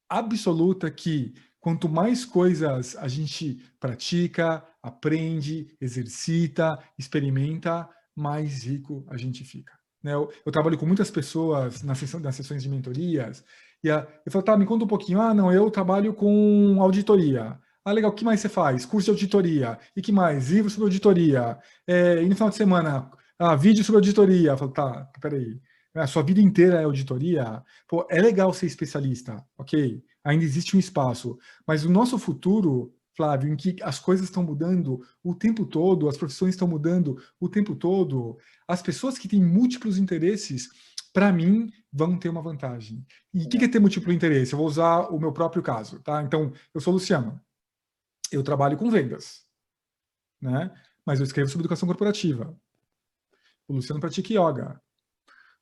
absoluta que quanto mais coisas a gente pratica, aprende, exercita, experimenta, mais rico a gente fica. Eu trabalho com muitas pessoas nas sessões de mentorias e eu falo, tá, me conta um pouquinho. Não, eu trabalho com auditoria. Legal, o que mais você faz? Curso de auditoria. E que mais? Livro sobre auditoria. E no final de semana, vídeo sobre auditoria. Eu falo, tá, peraí. A sua vida inteira é auditoria? Pô, é legal ser especialista, ok? Ainda existe um espaço. Mas o nosso futuro, Flávio, em que as coisas estão mudando o tempo todo, as profissões estão mudando o tempo todo, as pessoas que têm múltiplos interesses, para mim, vão ter uma vantagem. E o que é ter múltiplo interesse? Eu vou usar o meu próprio caso, tá? Então, eu sou o Luciano. Eu trabalho com vendas, né? Mas eu escrevo sobre educação corporativa. O Luciano pratica yoga.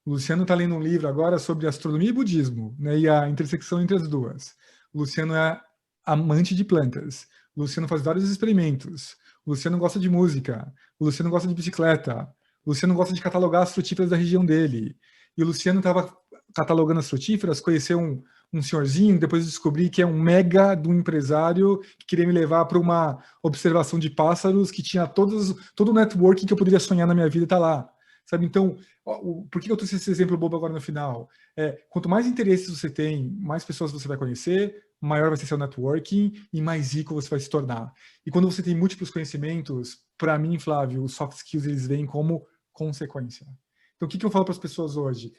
O Luciano está lendo um livro agora sobre astronomia e budismo, né, e a intersecção entre as duas. O Luciano é amante de plantas. O Luciano faz vários experimentos. O Luciano gosta de música. O Luciano gosta de bicicleta. O Luciano gosta de catalogar as frutíferas da região dele. E o Luciano estava catalogando as frutíferas, conheceu um senhorzinho, depois descobri que é um mega de um empresário que queria me levar para uma observação de pássaros que tinha todo o networking que eu poderia sonhar na minha vida está lá. Sabe? Então, por que eu trouxe esse exemplo bobo agora no final? Quanto mais interesses você tem, mais pessoas você vai conhecer, maior vai ser seu networking e mais rico você vai se tornar. E quando você tem múltiplos conhecimentos, para mim, Flávio, os soft skills eles vêm como consequência. Então, o que eu falo para as pessoas hoje?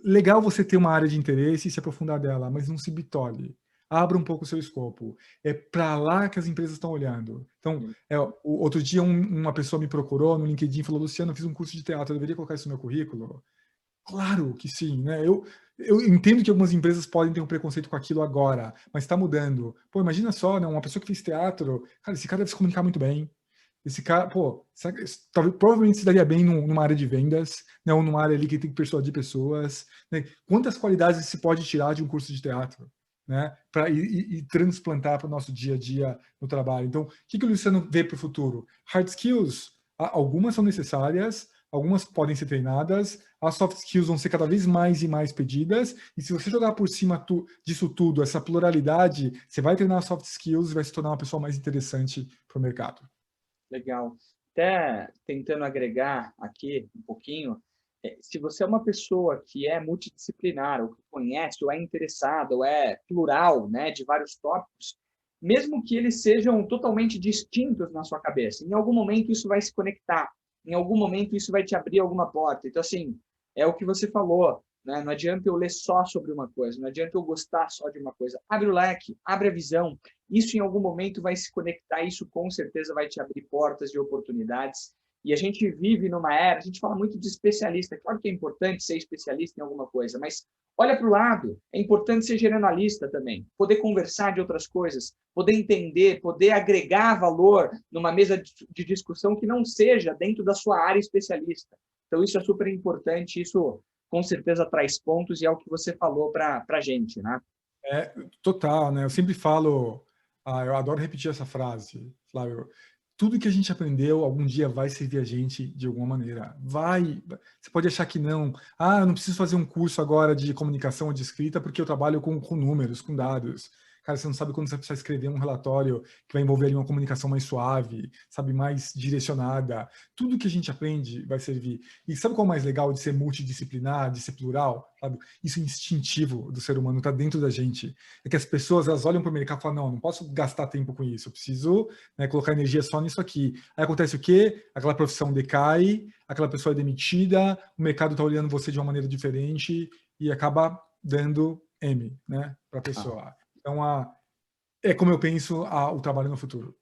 Legal você ter uma área de interesse e se aprofundar dela, mas não se bitole. Abra um pouco o seu escopo. É para lá que as empresas estão olhando. Então, outro dia uma pessoa me procurou no LinkedIn e falou, Luciano, eu fiz um curso de teatro, eu deveria colocar isso no meu currículo? Claro que sim, né? Eu entendo que algumas empresas podem ter um preconceito com aquilo agora, mas está mudando. Pô, imagina só, né? Uma pessoa que fez teatro, cara, esse cara deve se comunicar muito bem. Esse cara, pô, provavelmente se daria bem numa área de vendas, né? Ou numa área ali que tem que persuadir pessoas, né? Quantas qualidades se pode tirar de um curso de teatro, né? E transplantar para o nosso dia a dia no trabalho. Então, o que o Luciano vê para o futuro? Hard skills, algumas são necessárias, algumas podem ser treinadas, as soft skills vão ser cada vez mais e mais pedidas, e se você jogar por cima disso tudo, essa pluralidade, você vai treinar soft skills e vai se tornar uma pessoa mais interessante para o mercado. Legal. Até tentando agregar aqui um pouquinho, se você é uma pessoa que é multidisciplinar, ou que conhece, ou é interessada, ou é plural, né, de vários tópicos, mesmo que eles sejam totalmente distintos na sua cabeça, em algum momento isso vai se conectar, em algum momento isso vai te abrir alguma porta. Então, assim, é o que você falou, né? Não adianta eu ler só sobre uma coisa, não adianta eu gostar só de uma coisa. Abre o leque, abre a visão. Isso em algum momento vai se conectar, isso com certeza vai te abrir portas de oportunidades. E a gente vive numa era, a gente fala muito de especialista, claro que é importante ser especialista em alguma coisa, mas olha para o lado, é importante ser generalista também, poder conversar de outras coisas, poder entender, poder agregar valor numa mesa de discussão que não seja dentro da sua área especialista. Então isso é super importante, isso com certeza traz pontos e é o que você falou para a gente, né? Total, né? Eu sempre falo, eu adoro repetir essa frase, Flávio. Tudo que a gente aprendeu algum dia vai servir a gente de alguma maneira. Você pode achar que não. Eu não preciso fazer um curso agora de comunicação ou de escrita porque eu trabalho com números, com dados. Cara, você não sabe quando você precisa escrever um relatório que vai envolver ali uma comunicação mais suave, sabe, mais direcionada. Tudo que a gente aprende vai servir. E sabe qual é o mais legal de ser multidisciplinar, de ser plural? Sabe? Isso é instintivo do ser humano, está dentro da gente. É que as pessoas, elas olham para o mercado e falam, não posso gastar tempo com isso, eu preciso, né, colocar energia só nisso aqui. Aí acontece o quê? Aquela profissão decai, aquela pessoa é demitida, o mercado está olhando você de uma maneira diferente e acaba dando M, né, para a pessoa. Então, é como eu penso o trabalho no futuro.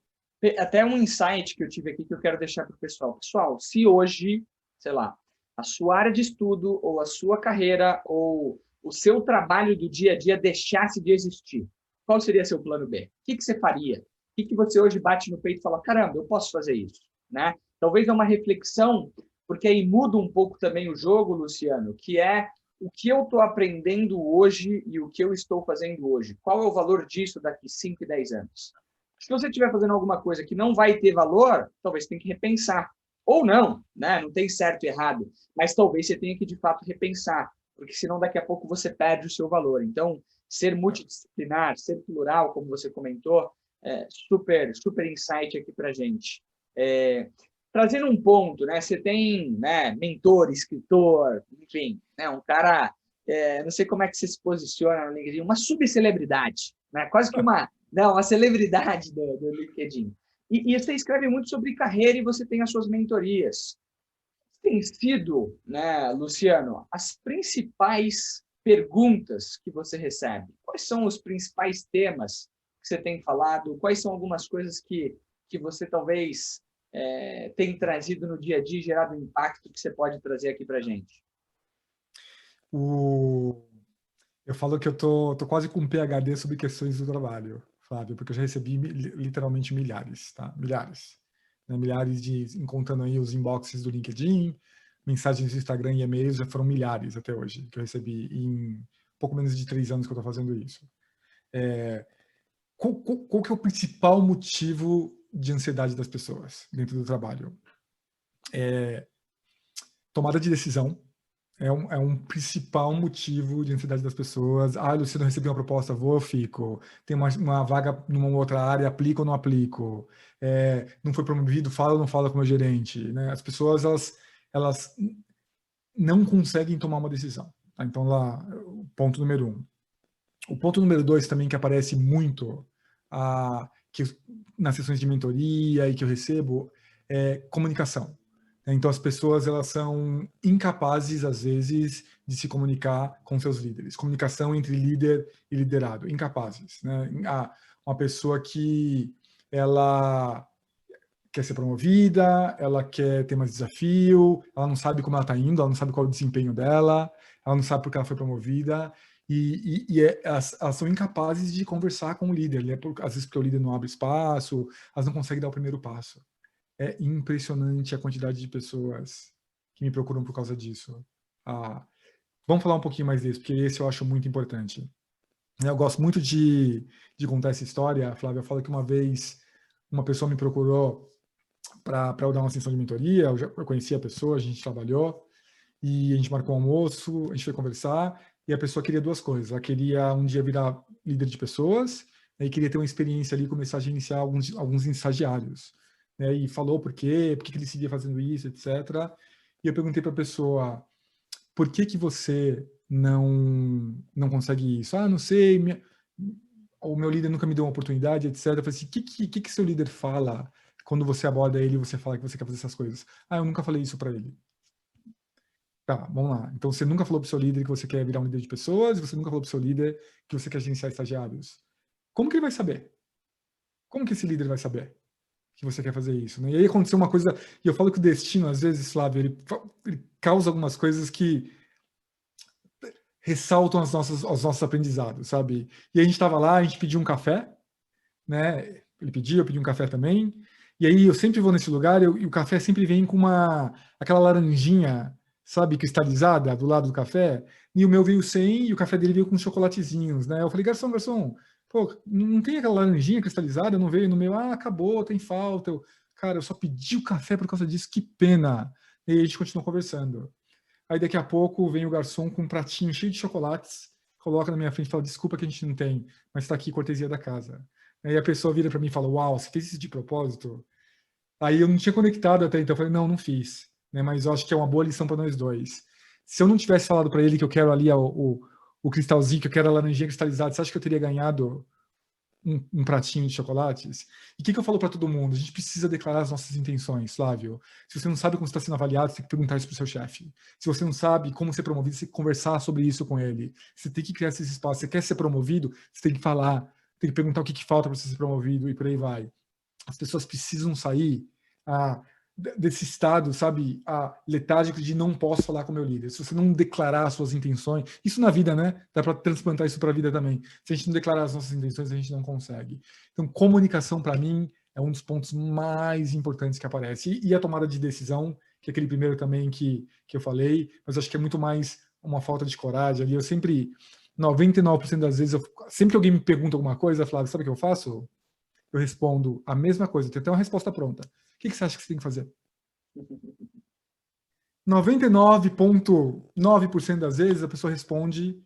Até um insight que eu tive aqui que eu quero deixar para o pessoal. Pessoal, se hoje, sei lá, a sua área de estudo ou a sua carreira ou o seu trabalho do dia a dia deixasse de existir, qual seria seu plano B? O que você faria? O que você hoje bate no peito e fala, caramba, eu posso fazer isso? Né? Talvez é uma reflexão, porque aí muda um pouco também o jogo, Luciano, que é o que eu estou aprendendo hoje e o que eu estou fazendo hoje. Qual é o valor disso daqui 5 e 10 anos? Se você estiver fazendo alguma coisa que não vai ter valor, talvez você tenha que repensar. Ou não, né? Não tem certo e errado, mas talvez você tenha que, de fato, repensar, porque senão daqui a pouco você perde o seu valor. Então, ser multidisciplinar, ser plural, como você comentou, super insight aqui para a gente. Trazendo um ponto, né? Você tem, né, mentor, escritor, enfim, né, um cara, não sei como é que você se posiciona no LinkedIn, uma subcelebridade, né? Quase que uma celebridade do LinkedIn. E você escreve muito sobre carreira e você tem as suas mentorias. Tem sido, né, Luciano, as principais perguntas que você recebe? Quais são os principais temas que você tem falado? Quais são algumas coisas que você talvez tem trazido no dia a dia, gerado um impacto que você pode trazer aqui para a gente? Eu falo que eu tô quase com um PhD sobre questões do trabalho, Flávio, porque eu já recebi literalmente milhares, tá? Milhares. Né? Milhares contando aí os inboxes do LinkedIn, mensagens no Instagram e e-mails já foram milhares até hoje, que eu recebi em pouco menos de 3 anos que eu estou fazendo isso. Qual que é o principal motivo de ansiedade das pessoas dentro do trabalho? Tomada de decisão é um principal motivo de ansiedade das pessoas. Ah, Luciano, eu recebi uma proposta, vou ou fico? Tem uma vaga numa outra área, aplico ou não aplico? Não foi promovido, fala ou não fala com o meu gerente? Né? As pessoas, elas não conseguem tomar uma decisão. Tá? Então, lá, ponto número 1. O ponto número 2 também, que aparece muito nas sessões de mentoria e que eu recebo, é comunicação. Então, as pessoas, elas são incapazes, às vezes, de se comunicar com seus líderes. Comunicação entre líder e liderado. Incapazes. Né? Uma pessoa que ela quer ser promovida, ela quer ter mais desafio, ela não sabe como ela está indo, ela não sabe qual é o desempenho dela, ela não sabe por que ela foi promovida, elas são incapazes de conversar com o líder, né? Às vezes porque o líder não abre espaço, elas não conseguem dar o primeiro passo. É impressionante a quantidade de pessoas que me procuram por causa disso. Vamos falar um pouquinho mais disso, porque esse eu acho muito importante. Eu gosto muito de contar essa história. A Flávia fala que uma vez uma pessoa me procurou para eu dar uma sessão de mentoria. Eu conhecia a pessoa, a gente trabalhou, e a gente marcou um almoço, a gente foi conversar, e a pessoa queria 2 coisas. Ela queria um dia virar líder de pessoas, e queria ter uma experiência ali, começar a gerenciar alguns estagiários. Né? E falou por que ele seguia fazendo isso, etc. E eu perguntei para a pessoa, por que você não consegue isso? Ah, não sei, o meu líder nunca me deu uma oportunidade, etc. Eu falei assim, o que seu líder fala quando você aborda ele e você fala que você quer fazer essas coisas? Ah, eu nunca falei isso para ele. Tá, vamos lá. Então, você nunca falou para o seu líder que você quer virar um líder de pessoas, e você nunca falou para o seu líder que você quer gerenciar estagiários. Como que ele vai saber? Como que esse líder vai saber que você quer fazer isso? Né? E aí aconteceu uma coisa, e eu falo que o destino, às vezes, Flávio, ele causa algumas coisas que ressaltam os nossos aprendizados, sabe? E a gente estava lá, a gente pediu um café, né? Ele pediu, eu pedi um café também. E aí eu sempre vou nesse lugar e o café sempre vem com aquela laranjinha, sabe, cristalizada do lado do café. E o meu veio sem e o café dele veio com chocolatezinhos, né? Eu falei, garçom, pô, não tem aquela laranjinha cristalizada? Não veio no meu? Ah, acabou, tem falta. Cara, eu só pedi o café por causa disso, que pena. E aí a gente continuou conversando. Aí daqui a pouco vem o garçom com um pratinho cheio de chocolates, coloca na minha frente e fala, desculpa que a gente não tem, mas está aqui, cortesia da casa. Aí a pessoa vira para mim e fala, uau, você fez isso de propósito? Aí eu não tinha conectado até então, eu falei, não fiz. Né? Mas eu acho que é uma boa lição para nós dois. Se eu não tivesse falado para ele que eu quero ali o cristalzinho, que eu quero a laranjinha cristalizada, você acha que eu teria ganhado um pratinho de chocolates? E o que eu falo para todo mundo? A gente precisa declarar as nossas intenções, Flávio. Se você não sabe como você está sendo avaliado, você tem que perguntar isso para o seu chefe. Se você não sabe como ser promovido, você tem que conversar sobre isso com ele. Você tem que criar esse espaço. Você quer ser promovido, você tem que falar, tem que perguntar o que falta para você ser promovido e por aí vai. As pessoas precisam sair desse estado, sabe, letárgico de não posso falar com o meu líder. Se você não declarar as suas intenções, isso na vida, né? Dá para transplantar isso para a vida também. Se a gente não declarar as nossas intenções, a gente não consegue. Então, comunicação, para mim, é um dos pontos mais importantes que aparece. E a tomada de decisão, que é aquele primeiro também que eu falei, mas acho que é muito mais uma falta de coragem ali. Eu sempre, 99% das vezes, sempre que alguém me pergunta alguma coisa, Flávio, sabe o que eu faço? Eu respondo a mesma coisa, tem até uma resposta pronta. O que você acha que você tem que fazer? 99,9% das vezes a pessoa responde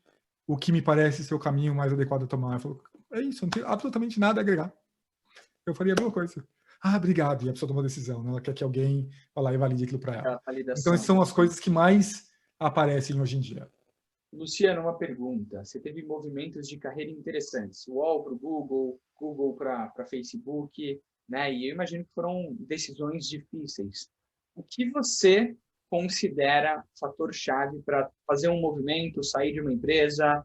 o que me parece ser o caminho mais adequado a tomar. Eu falo, é isso, não tem absolutamente nada a agregar. Eu faria a mesma coisa. Ah, obrigado. E a pessoa toma uma decisão, né? Ela quer que alguém vá lá e valide aquilo para ela. Então, essas são as coisas que mais aparecem hoje em dia. Luciano, uma pergunta. Você teve movimentos de carreira interessantes. UOL para o Google, Google para Facebook, né? E eu imagino que foram decisões difíceis. O que você considera fator-chave para fazer um movimento, sair de uma empresa,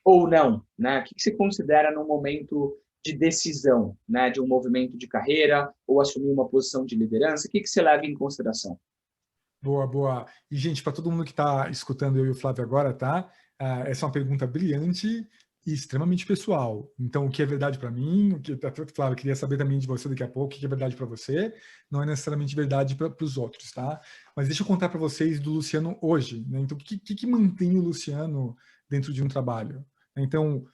ou não, né? O que você considera num momento de decisão, né? De um movimento de carreira ou assumir uma posição de liderança? O que você leva em consideração? Boa, boa. E, gente, para todo mundo que está escutando eu e o Flávio agora, tá? Essa é uma pergunta brilhante, extremamente pessoal. Então, o que é verdade para mim, o que tá claro, eu queria saber também de você daqui a pouco, o que é verdade para você, não é necessariamente verdade para os outros, tá? Mas deixa eu contar para vocês do Luciano hoje, né? Então, o que mantém o Luciano dentro de um trabalho? Então,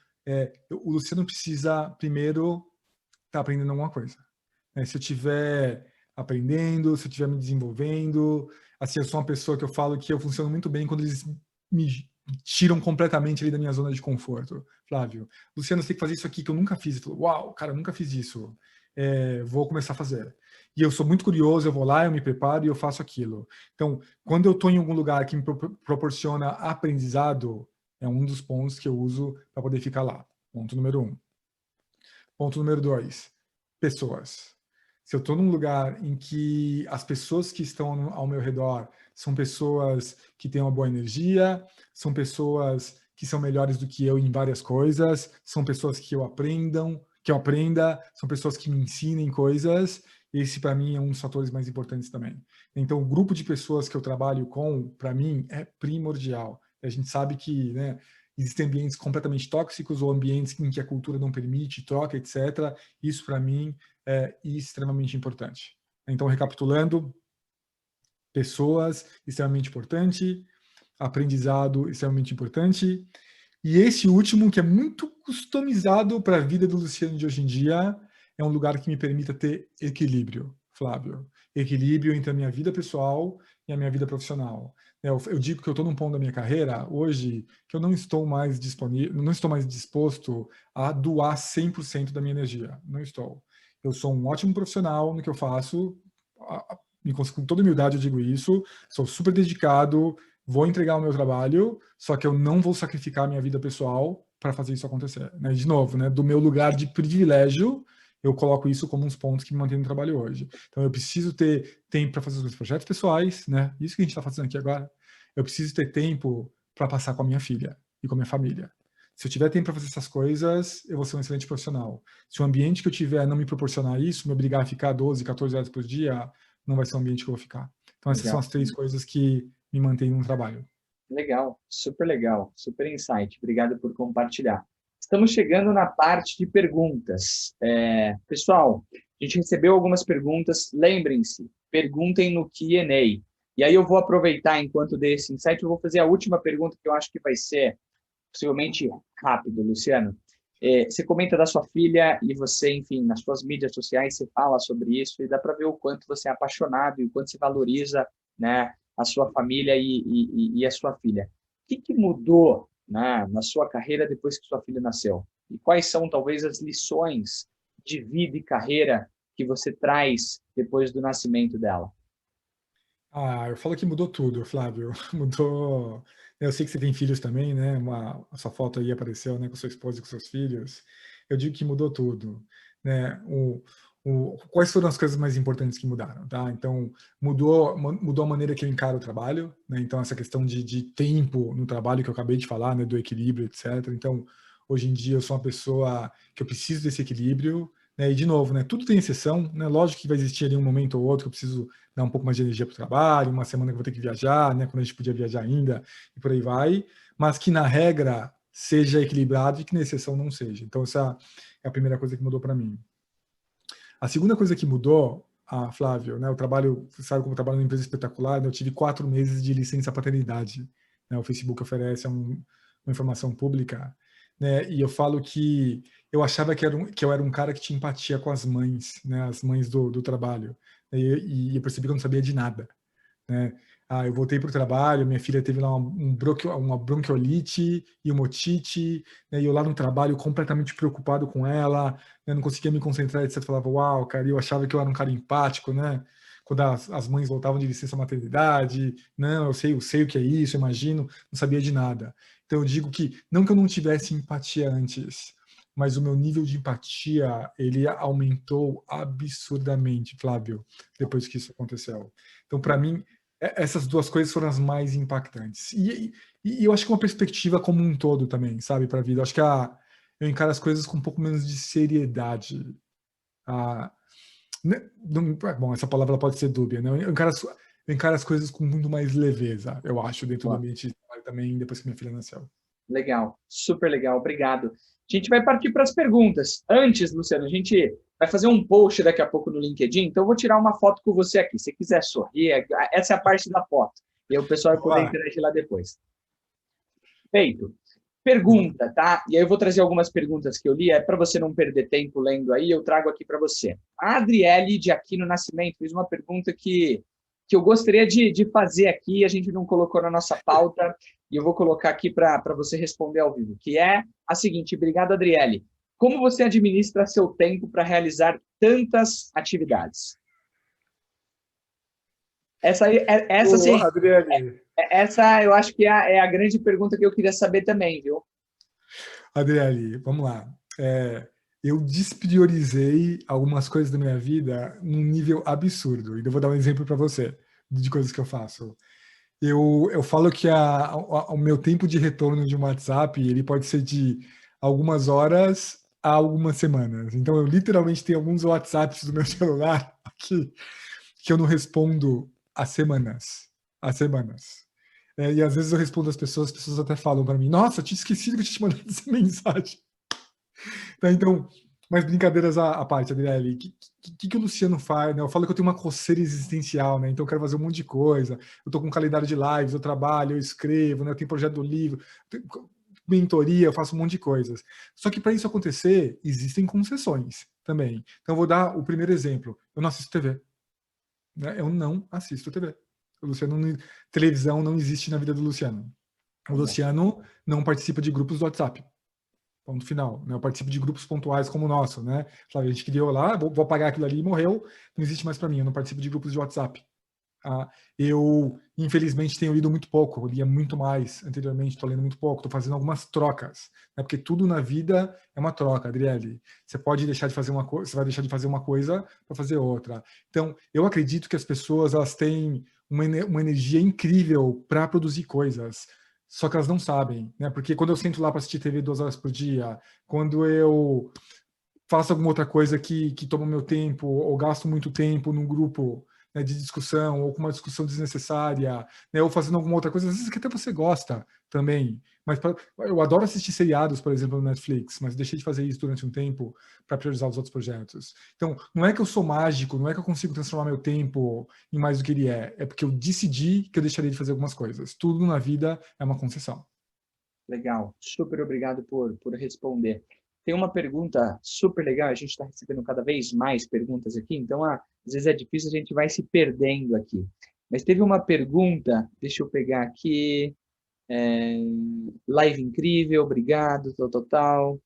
o Luciano precisa, primeiro, estar aprendendo alguma coisa, né? Se eu estiver aprendendo, se eu estiver me desenvolvendo, assim, eu sou uma pessoa que eu falo que eu funciono muito bem quando eles me tiram completamente ali da minha zona de conforto. Flávio, Luciano, você tem que fazer isso aqui que eu nunca fiz. Eu falo, uau, cara, eu nunca fiz isso. Vou começar a fazer. E eu sou muito curioso, eu vou lá, eu me preparo e eu faço aquilo. Então, quando eu estou em algum lugar que me proporciona aprendizado, é um dos pontos que eu uso para poder ficar lá. Ponto número 1. Ponto número 2, pessoas. Se eu estou num lugar em que as pessoas que estão ao meu redor são pessoas que têm uma boa energia, são pessoas que são melhores do que eu em várias coisas, são pessoas que eu aprenda, são pessoas que me ensinem coisas, esse para mim é um dos fatores mais importantes também. Então, o grupo de pessoas que eu trabalho com, para mim, é primordial. A gente sabe que, né, existem ambientes completamente tóxicos ou ambientes em que a cultura não permite troca, etc. Isso, para mim, é extremamente importante. Então, recapitulando, pessoas, extremamente importante, aprendizado, extremamente importante, e esse último, que é muito customizado para a vida do Luciano de hoje em dia, é um lugar que me permita ter equilíbrio, Flávio. Equilíbrio entre a minha vida pessoal e a minha vida profissional. Eu digo que eu estou num ponto da minha carreira hoje que eu não estou mais disponível, não estou mais disposto a doar 100% da minha energia. Não estou. Eu sou um ótimo profissional no que eu faço, com toda humildade eu digo isso, sou super dedicado, vou entregar o meu trabalho, só que eu não vou sacrificar a minha vida pessoal para fazer isso acontecer. Né? De novo, né, do meu lugar de privilégio, eu coloco isso como uns pontos que me mantêm no trabalho hoje. Então, eu preciso ter tempo para fazer os meus projetos pessoais, né? Isso que a gente está fazendo aqui agora. Eu preciso ter tempo para passar com a minha filha e com a minha família. Se eu tiver tempo para fazer essas coisas, eu vou ser um excelente profissional. Se o ambiente que eu tiver não me proporcionar isso, me obrigar a ficar 12, 14 horas por dia, não vai ser um ambiente que eu vou ficar. Então, essas são Legal. as 3 coisas que me mantêm no trabalho. Legal, super insight. Obrigado por compartilhar. Estamos chegando na parte de perguntas. Pessoal, a gente recebeu algumas perguntas. Lembrem-se, perguntem no Q&A. E aí eu vou aproveitar, enquanto dei esse insight, eu vou fazer a última pergunta, que eu acho que vai ser possivelmente rápido, Luciano. Você comenta da sua filha e você, enfim, nas suas mídias sociais, você fala sobre isso e dá para ver o quanto você é apaixonado e o quanto você valoriza, né, a sua família e a sua filha. O que mudou, né, na sua carreira depois que sua filha nasceu? E quais são, talvez, as lições de vida e carreira que você traz depois do nascimento dela? Eu falo que mudou tudo, Flávio. Mudou. Eu sei que você tem filhos também, né? A sua foto aí apareceu, né, com sua esposa e com seus filhos. Eu digo que mudou tudo, né? Quais foram as coisas mais importantes que mudaram, tá? Então, mudou a maneira que eu encaro o trabalho, né? Então, essa questão de tempo no trabalho que eu acabei de falar, né, do equilíbrio, etc. Então, hoje em dia eu sou uma pessoa que eu preciso desse equilíbrio, né? E de novo, né, tudo tem exceção, né? Lógico que vai existir ali um momento ou outro que eu preciso dar um pouco mais de energia para o trabalho, uma semana que eu vou ter que viajar, né, quando a gente podia viajar ainda, e por aí vai, mas que na regra seja equilibrado e que na exceção não seja. Então, essa é a primeira coisa que mudou para mim. A segunda coisa que mudou, Flávio, né, eu trabalho, você sabe como eu trabalho numa empresa espetacular, né, eu tive 4 meses de licença paternidade. Né, o Facebook oferece uma informação pública, né, e eu falo que eu achava que eu era um cara que tinha empatia com as mães, né, as mães do trabalho, e eu percebi que eu não sabia de nada, né? Eu voltei para o trabalho, minha filha teve lá uma bronquiolite e uma otite, né? E eu lá no trabalho completamente preocupado com ela, né? Não conseguia me concentrar, etc. Falava, uau, cara, eu achava que eu era um cara empático, né? Quando as mães voltavam de licença maternidade, não, eu sei o que é isso, imagino, não sabia de nada. Então eu digo que, não que eu não tivesse empatia antes, mas o meu nível de empatia, ele aumentou absurdamente, Flávio, depois que isso aconteceu. Então, para mim, essas 2 coisas foram as mais impactantes. E eu acho que uma perspectiva como um todo também, sabe, para a vida. Eu acho que eu encaro as coisas com um pouco menos de seriedade. Ah, bom, essa palavra pode ser dúbia, né? Eu encaro as coisas com muito mais leveza, eu acho, dentro do Claro. ambiente de trabalho também, depois que minha filha nasceu. Legal, super legal, obrigado. A gente vai partir para as perguntas. Antes, Luciano, a gente vai fazer um post daqui a pouco no LinkedIn, então eu vou tirar uma foto com você aqui. Se quiser sorrir, essa é a parte da foto. E aí o pessoal vai poder Olá. interagir lá depois. Feito. Pergunta, tá? E aí eu vou trazer algumas perguntas que eu li, é para você não perder tempo lendo aí, eu trago aqui para você. A Adriele de Aquino Nascimento fez uma pergunta que eu gostaria de fazer aqui, a gente não colocou na nossa pauta, e eu vou colocar aqui para você responder ao vivo, que é a seguinte: obrigado, Adriele. Como você administra seu tempo para realizar tantas atividades? Ô, Adriane, Essa eu acho que é a grande pergunta que eu queria saber também, viu? Adriane, vamos lá. Eu despriorizei algumas coisas da minha vida num nível absurdo. E eu vou dar um exemplo para você de coisas que eu faço. Eu falo que o meu tempo de retorno de um WhatsApp, ele pode ser de algumas horas a algumas semanas. Então, eu literalmente tenho alguns WhatsApps do meu celular que eu não respondo há semanas. Há semanas. E às vezes eu respondo as pessoas até falam para mim: Nossa, eu tinha esquecido que eu tinha te mandado essa mensagem. Então, mas brincadeiras à parte, Adriele, o que o Luciano faz, né? Eu falo que eu tenho uma coceira existencial, né? Então eu quero fazer um monte de coisa. Eu tô com um calendário de lives, eu trabalho, eu escrevo, né? Eu tenho projeto do livro, mentoria, eu faço um monte de coisas. Só que para isso acontecer, existem concessões também. Então eu vou dar o primeiro exemplo. Eu não assisto TV, né? Eu não assisto TV. O Luciano, televisão não existe na vida do Luciano. O Luciano não participa de grupos do WhatsApp. Ponto final. Né? Eu participo de grupos pontuais como o nosso, né? A gente criou lá, vou apagar aquilo ali e morreu, não existe mais para mim, eu não participo de grupos de WhatsApp. Eu, infelizmente, tenho lido muito pouco, eu lia muito mais anteriormente, estou lendo muito pouco, estou fazendo algumas trocas, né? Porque tudo na vida é uma troca, Adriele. Você pode deixar de fazer uma coisa, você vai deixar de fazer uma coisa para fazer outra. Então, eu acredito que as pessoas, elas têm uma energia incrível para produzir coisas, só que elas não sabem, né? Porque quando eu sento lá para assistir TV 2 horas por dia, quando eu faço alguma outra coisa que toma meu tempo, ou gasto muito tempo num grupo, né, de discussão, ou com uma discussão desnecessária, né, ou fazendo alguma outra coisa, às vezes que até você gosta também. Mas eu adoro assistir seriados, por exemplo, no Netflix, mas deixei de fazer isso durante um tempo para priorizar os outros projetos. Então, não é que eu sou mágico, não é que eu consigo transformar meu tempo em mais do que ele é porque eu decidi que eu deixaria de fazer algumas coisas. Tudo na vida é uma concessão. Legal, super obrigado por responder. Tem uma pergunta super legal, a gente está recebendo cada vez mais perguntas aqui, então às vezes é difícil, a gente vai se perdendo aqui. Mas teve uma pergunta, deixa eu pegar aqui, live incrível, obrigado, tal.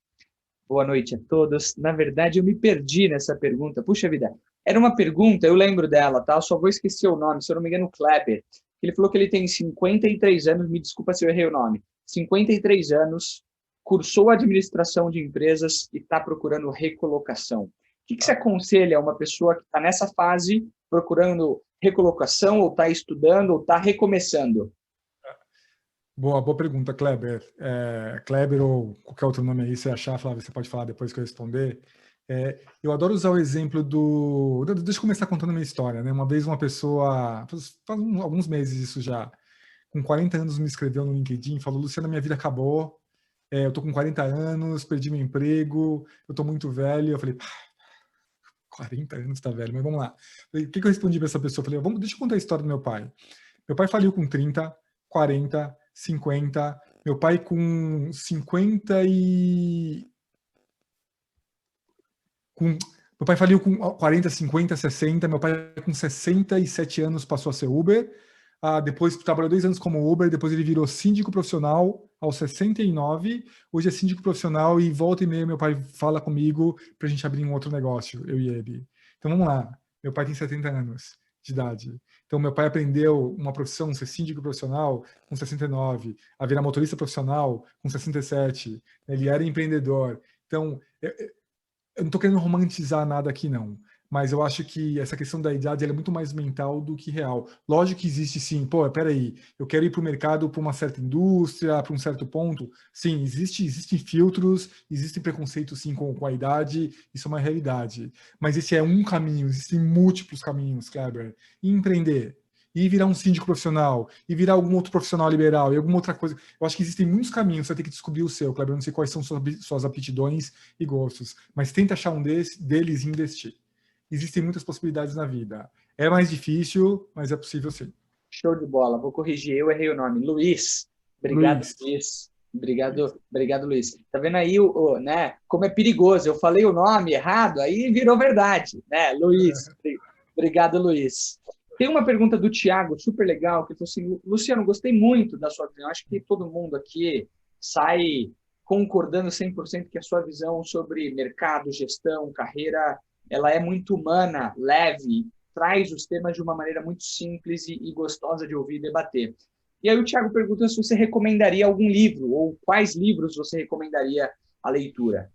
Boa noite a todos. Na verdade, eu me perdi nessa pergunta. Puxa vida, era uma pergunta, eu lembro dela, tá? Eu só vou esquecer o nome, se eu não me engano, Kleber. Ele falou que ele tem 53 anos, me desculpa se eu errei o nome. 53 anos, cursou administração de empresas e está procurando recolocação. O que você aconselha a uma pessoa que está nessa fase, procurando recolocação, ou está estudando, ou está recomeçando? Boa pergunta, Kleber. Kleber ou qualquer outro nome aí, você achar, Flávio, você pode falar depois que eu responder. Eu adoro usar o exemplo do... Deixa eu começar contando a minha história, né? Uma vez uma pessoa, faz alguns meses isso já, com 40 anos me escreveu no LinkedIn e falou: Luciana, minha vida acabou, eu tô com 40 anos, perdi meu emprego, eu tô muito velho. Eu falei: 40 anos, tá velho, mas vamos lá. O que eu respondi para essa pessoa? Eu falei: deixa eu contar a história do meu pai. Meu pai faliu com 30, 40, 50. Meu pai com 50 e... Meu pai faliu com 40, 50, 60. Meu pai com 67 anos passou a ser Uber. Depois trabalhou 2 anos como Uber. Depois ele virou síndico profissional aos 69. Hoje é síndico profissional e volta e meia meu pai fala comigo para a gente abrir um outro negócio, eu e ele. Então vamos lá. Meu pai tem 70 anos de idade. Então, meu pai aprendeu uma profissão, ser síndico profissional, com 69, a virar motorista profissional com 67. Ele era empreendedor. Então, eu não estou querendo romantizar nada aqui, não. Mas eu acho que essa questão da idade é muito mais mental do que real. Lógico que existe sim, peraí, eu quero ir para o mercado para uma certa indústria, para um certo ponto. Sim, existem filtros, existem preconceitos sim com a idade, isso é uma realidade. Mas esse é um caminho, existem múltiplos caminhos, Kleber. E empreender? e virar um síndico profissional, e virar algum outro profissional liberal, e alguma outra coisa. Eu acho que existem muitos caminhos, você tem que descobrir o seu, Kleber. Eu não sei quais são suas aptidões e gostos, mas tenta achar um deles e investir. Existem muitas possibilidades na vida. É mais difícil, mas é possível sim. Show de bola. Vou corrigir, eu errei o nome. Luiz. Obrigado, Luiz. Luiz. Obrigado, Luiz. Tá vendo aí né, como é perigoso? Eu falei o nome errado, aí virou verdade, né? Luiz. Obrigado, Luiz. Tem uma pergunta do Thiago, super legal, que falou assim: Luciano, gostei muito da sua visão. Acho que todo mundo aqui sai concordando 100% que a sua visão sobre mercado, gestão, carreira, ela é muito humana, leve, traz os temas de uma maneira muito simples e gostosa de ouvir e debater. E aí o Thiago pergunta se você recomendaria algum livro, ou quais livros você recomendaria a leitura.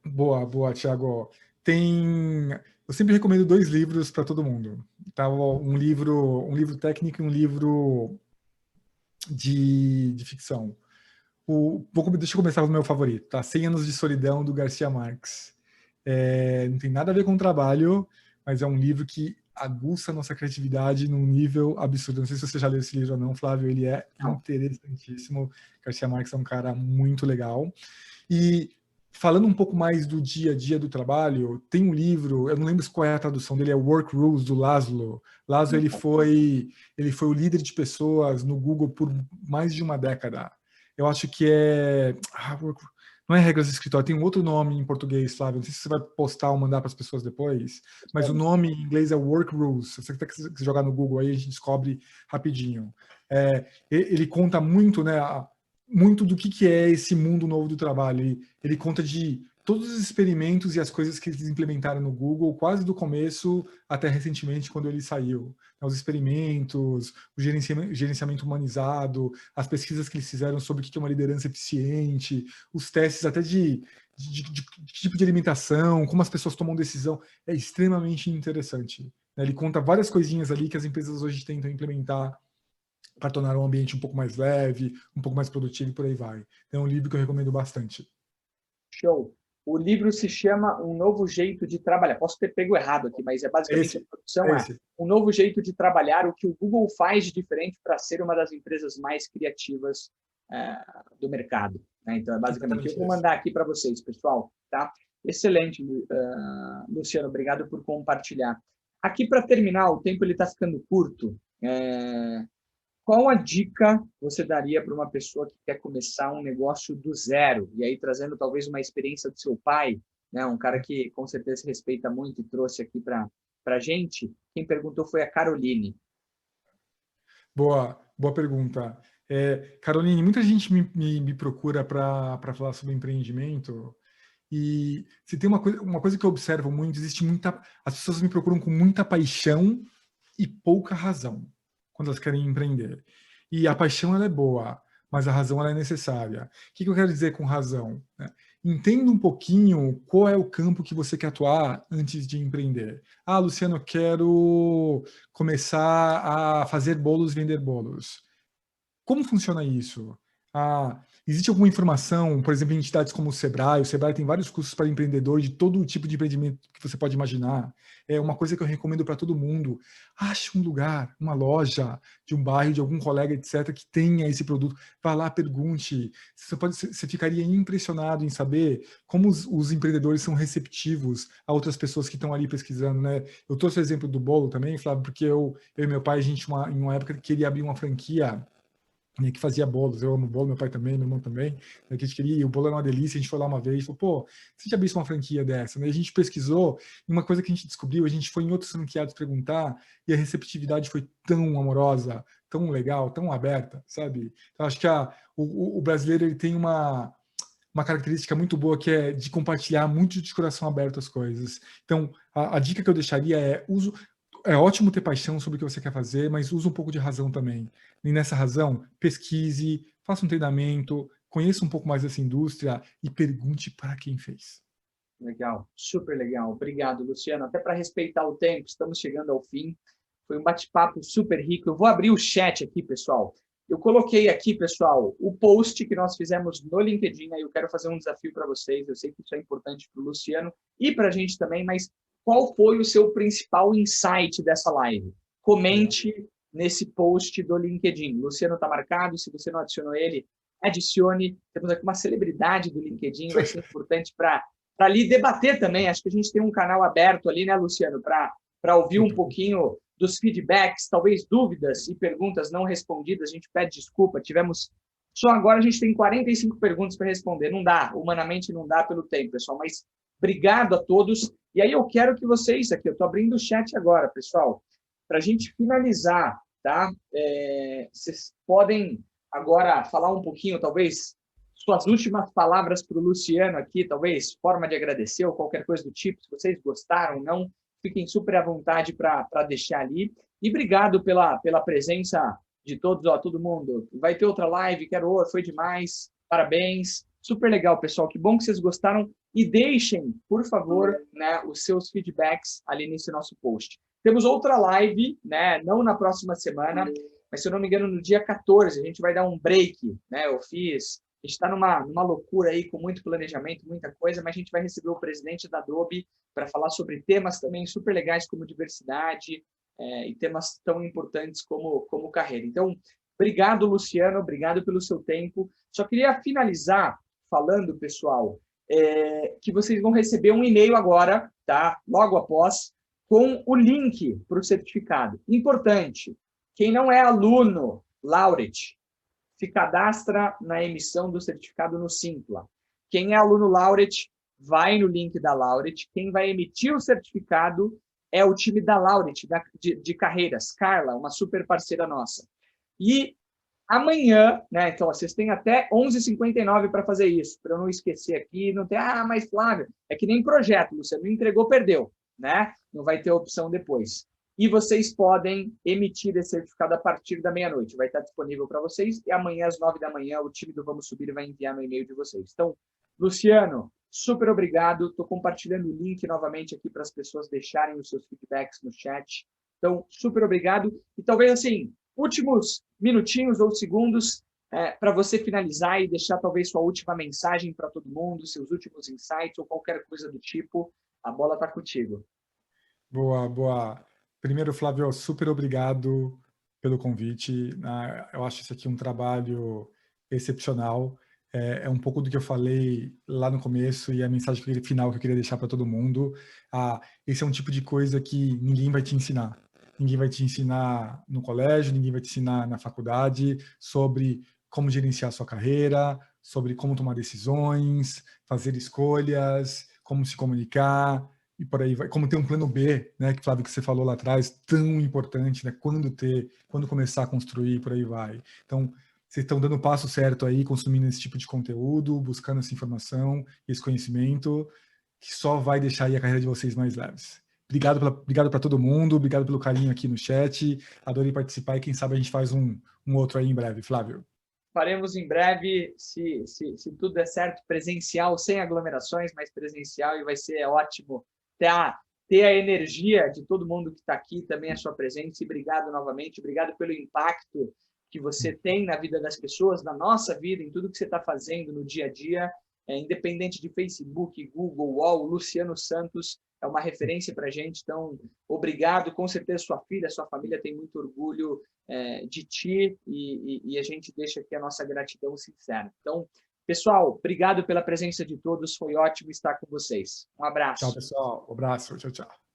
Boa, Thiago. Eu sempre recomendo 2 livros para todo mundo. Tá? Um livro técnico e um livro de ficção. Deixa eu começar com o meu favorito, tá? 100 Anos de Solidão, do Garcia Marques. Não tem nada a ver com o trabalho, mas é um livro que aguça a nossa criatividade num nível absurdo. Não sei se você já leu esse livro ou não, Flávio, ele é interessantíssimo. Garcia Marques é um cara muito legal. E falando um pouco mais do dia a dia do trabalho, tem um livro, eu não lembro qual é a tradução dele, é Work Rules, do Laszlo. Laszlo, ele foi o líder de pessoas no Google por mais de uma década. Eu acho que não é regras de escritório, tem um outro nome em português, Flávio, não sei se você vai postar ou mandar para as pessoas depois, mas o nome em inglês é Work Rules. Se você quiser jogar no Google aí, a gente descobre rapidinho. Ele conta muito, né, muito do que é esse mundo novo do trabalho. Ele conta de todos os experimentos e as coisas que eles implementaram no Google, quase do começo até recentemente, quando ele saiu. Os experimentos, o gerenciamento humanizado, as pesquisas que eles fizeram sobre o que é uma liderança eficiente, os testes até de tipo de alimentação, como as pessoas tomam decisão. É extremamente interessante. Ele conta várias coisinhas ali que as empresas hoje tentam implementar para tornar o ambiente um pouco mais leve, um pouco mais produtivo e por aí vai. É um livro que eu recomendo bastante. Show. O livro se chama Um Novo Jeito de Trabalhar. Posso ter pego errado aqui, mas basicamente a tradução é Um Novo Jeito de Trabalhar, o que o Google faz de diferente para ser uma das empresas mais criativas do mercado. Né? Então, é basicamente, eu vou mandar aqui para vocês, pessoal. Tá? Excelente, Luciano, obrigado por compartilhar. Aqui, para terminar, o tempo está ficando curto. Qual a dica você daria para uma pessoa que quer começar um negócio do zero? E aí, trazendo talvez uma experiência do seu pai, né? Um cara que com certeza se respeita muito e trouxe aqui para a gente. Quem perguntou foi a Caroline. Boa pergunta. Caroline, muita gente me procura para falar sobre empreendimento. E se tem uma coisa que eu observo muito, as pessoas me procuram com muita paixão e pouca razão quando elas querem empreender. E a paixão ela é boa, mas a razão ela é necessária. O que eu quero dizer com razão? Entenda um pouquinho qual é o campo que você quer atuar antes de empreender. Ah, Luciano, eu quero começar a fazer bolos, vender bolos. Como funciona isso? Existe alguma informação, por exemplo, em entidades como o Sebrae tem vários cursos para empreendedor de todo tipo de empreendimento que você pode imaginar. É uma coisa que eu recomendo para todo mundo. Ache um lugar, uma loja de um bairro, de algum colega, etc., que tenha esse produto. Vá lá, pergunte. Você ficaria impressionado em saber como os empreendedores são receptivos a outras pessoas que estão ali pesquisando, né? Eu trouxe o exemplo do bolo também, Flávio, porque eu e meu pai, em uma época, queria abrir uma franquia que fazia bolos. Eu amo bolo, meu pai também, meu irmão também. Que a gente queria, o bolo era uma delícia, a gente foi lá uma vez, falou, pô, se a gente abrisse uma franquia dessa, né? A gente pesquisou, e uma coisa que a gente descobriu, a gente foi em outros franqueados perguntar, e a receptividade foi tão amorosa, tão legal, tão aberta, sabe? Então, acho que o brasileiro ele tem uma característica muito boa que é de compartilhar muito de coração aberto as coisas. Então, a dica que eu deixaria é ótimo ter paixão sobre o que você quer fazer, mas use um pouco de razão também. E nessa razão, pesquise, faça um treinamento, conheça um pouco mais dessa indústria e pergunte para quem fez. Legal, super legal. Obrigado, Luciano. Até para respeitar o tempo, estamos chegando ao fim. Foi um bate-papo super rico. Eu vou abrir o chat aqui, pessoal. Eu coloquei aqui, pessoal, o post que nós fizemos no LinkedIn. Aí eu quero fazer um desafio para vocês. Eu sei que isso é importante para o Luciano e para a gente também, mas qual foi o seu principal insight dessa live. Comente nesse post do LinkedIn. Luciano está marcado, se você não adicionou ele, adicione. Temos aqui uma celebridade do LinkedIn, vai ser importante para ali debater também. Acho que a gente tem um canal aberto ali, né, Luciano, para ouvir um pouquinho dos feedbacks, talvez dúvidas e perguntas não respondidas. A gente pede desculpa, tivemos... Só agora a gente tem 45 perguntas para responder. Não dá, humanamente não dá pelo tempo, pessoal, mas obrigado a todos. E aí eu quero que vocês aqui, eu estou abrindo o chat agora, pessoal, para a gente finalizar, tá? Vocês podem agora falar um pouquinho, talvez, suas últimas palavras para o Luciano aqui, talvez forma de agradecer ou qualquer coisa do tipo, se vocês gostaram ou não, fiquem super à vontade para deixar ali. E obrigado pela presença de todos, ó, todo mundo. Vai ter outra live, quero outra, foi demais, parabéns. Super legal, pessoal, que bom que vocês gostaram. E deixem, por favor, né, os seus feedbacks ali nesse nosso post. Temos outra live, né, não na próxima semana, mas se eu não me engano, no dia 14, a gente vai dar um break, né? A gente está numa loucura aí, com muito planejamento, muita coisa, mas a gente vai receber o presidente da Adobe para falar sobre temas também super legais como diversidade e temas tão importantes como carreira. Então, obrigado, Luciano, obrigado pelo seu tempo. Só queria finalizar falando, pessoal, que vocês vão receber um e-mail agora, tá? Logo após, com o link para o certificado. Importante, quem não é aluno Laureate, se cadastra na emissão do certificado no Simpla. Quem é aluno Laureate, vai no link da Laureate. Quem vai emitir o certificado é o time da Laureate, de carreiras. Carla, uma super parceira nossa. E amanhã, né? Então, vocês têm até 11h59 para fazer isso, para eu não esquecer aqui, não ter, mas Flávio, é que nem projeto, você não entregou, perdeu, né? Não vai ter opção depois. E vocês podem emitir esse certificado a partir da meia-noite. Vai estar disponível para vocês e amanhã, às 9 da manhã, o time do Vamos Subir vai enviar no e-mail de vocês. Então, Luciano, super obrigado. Estou compartilhando o link novamente aqui para as pessoas deixarem os seus feedbacks no chat. Então, super obrigado. E talvez, assim, últimos minutinhos ou segundos para você finalizar e deixar talvez sua última mensagem para todo mundo, seus últimos insights ou qualquer coisa do tipo. A bola está contigo. Boa, boa. Primeiro, Flávio, super obrigado pelo convite. Eu acho isso aqui um trabalho excepcional. É um pouco do que eu falei lá no começo e a mensagem final que eu queria deixar para todo mundo. Esse é um tipo de coisa que ninguém vai te ensinar. Ninguém vai te ensinar no colégio, ninguém vai te ensinar na faculdade sobre como gerenciar a sua carreira, sobre como tomar decisões, fazer escolhas, como se comunicar e por aí vai. Como ter um plano B, né, que Flávio, que você falou lá atrás, tão importante, né, quando começar a construir, por aí vai. Então, vocês estão dando o passo certo aí, consumindo esse tipo de conteúdo, buscando essa informação, esse conhecimento, que só vai deixar aí a carreira de vocês mais leves. Obrigado para todo mundo, obrigado pelo carinho aqui no chat, adorei participar e quem sabe a gente faz um outro aí em breve. Flávio. Faremos em breve, se tudo der certo, presencial, sem aglomerações, mas presencial, e vai ser ótimo ter a energia de todo mundo que está aqui, também a sua presença, e obrigado novamente, obrigado pelo impacto que você tem na vida das pessoas, na nossa vida, em tudo que você está fazendo no dia a dia, independente de Facebook, Google, UOL, Luciano Santos é uma referência para a gente, então, obrigado, com certeza sua filha, sua família tem muito orgulho de ti, e a gente deixa aqui a nossa gratidão sincera. Então, pessoal, obrigado pela presença de todos, foi ótimo estar com vocês. Um abraço. Tchau, pessoal. Um abraço. Tchau, tchau.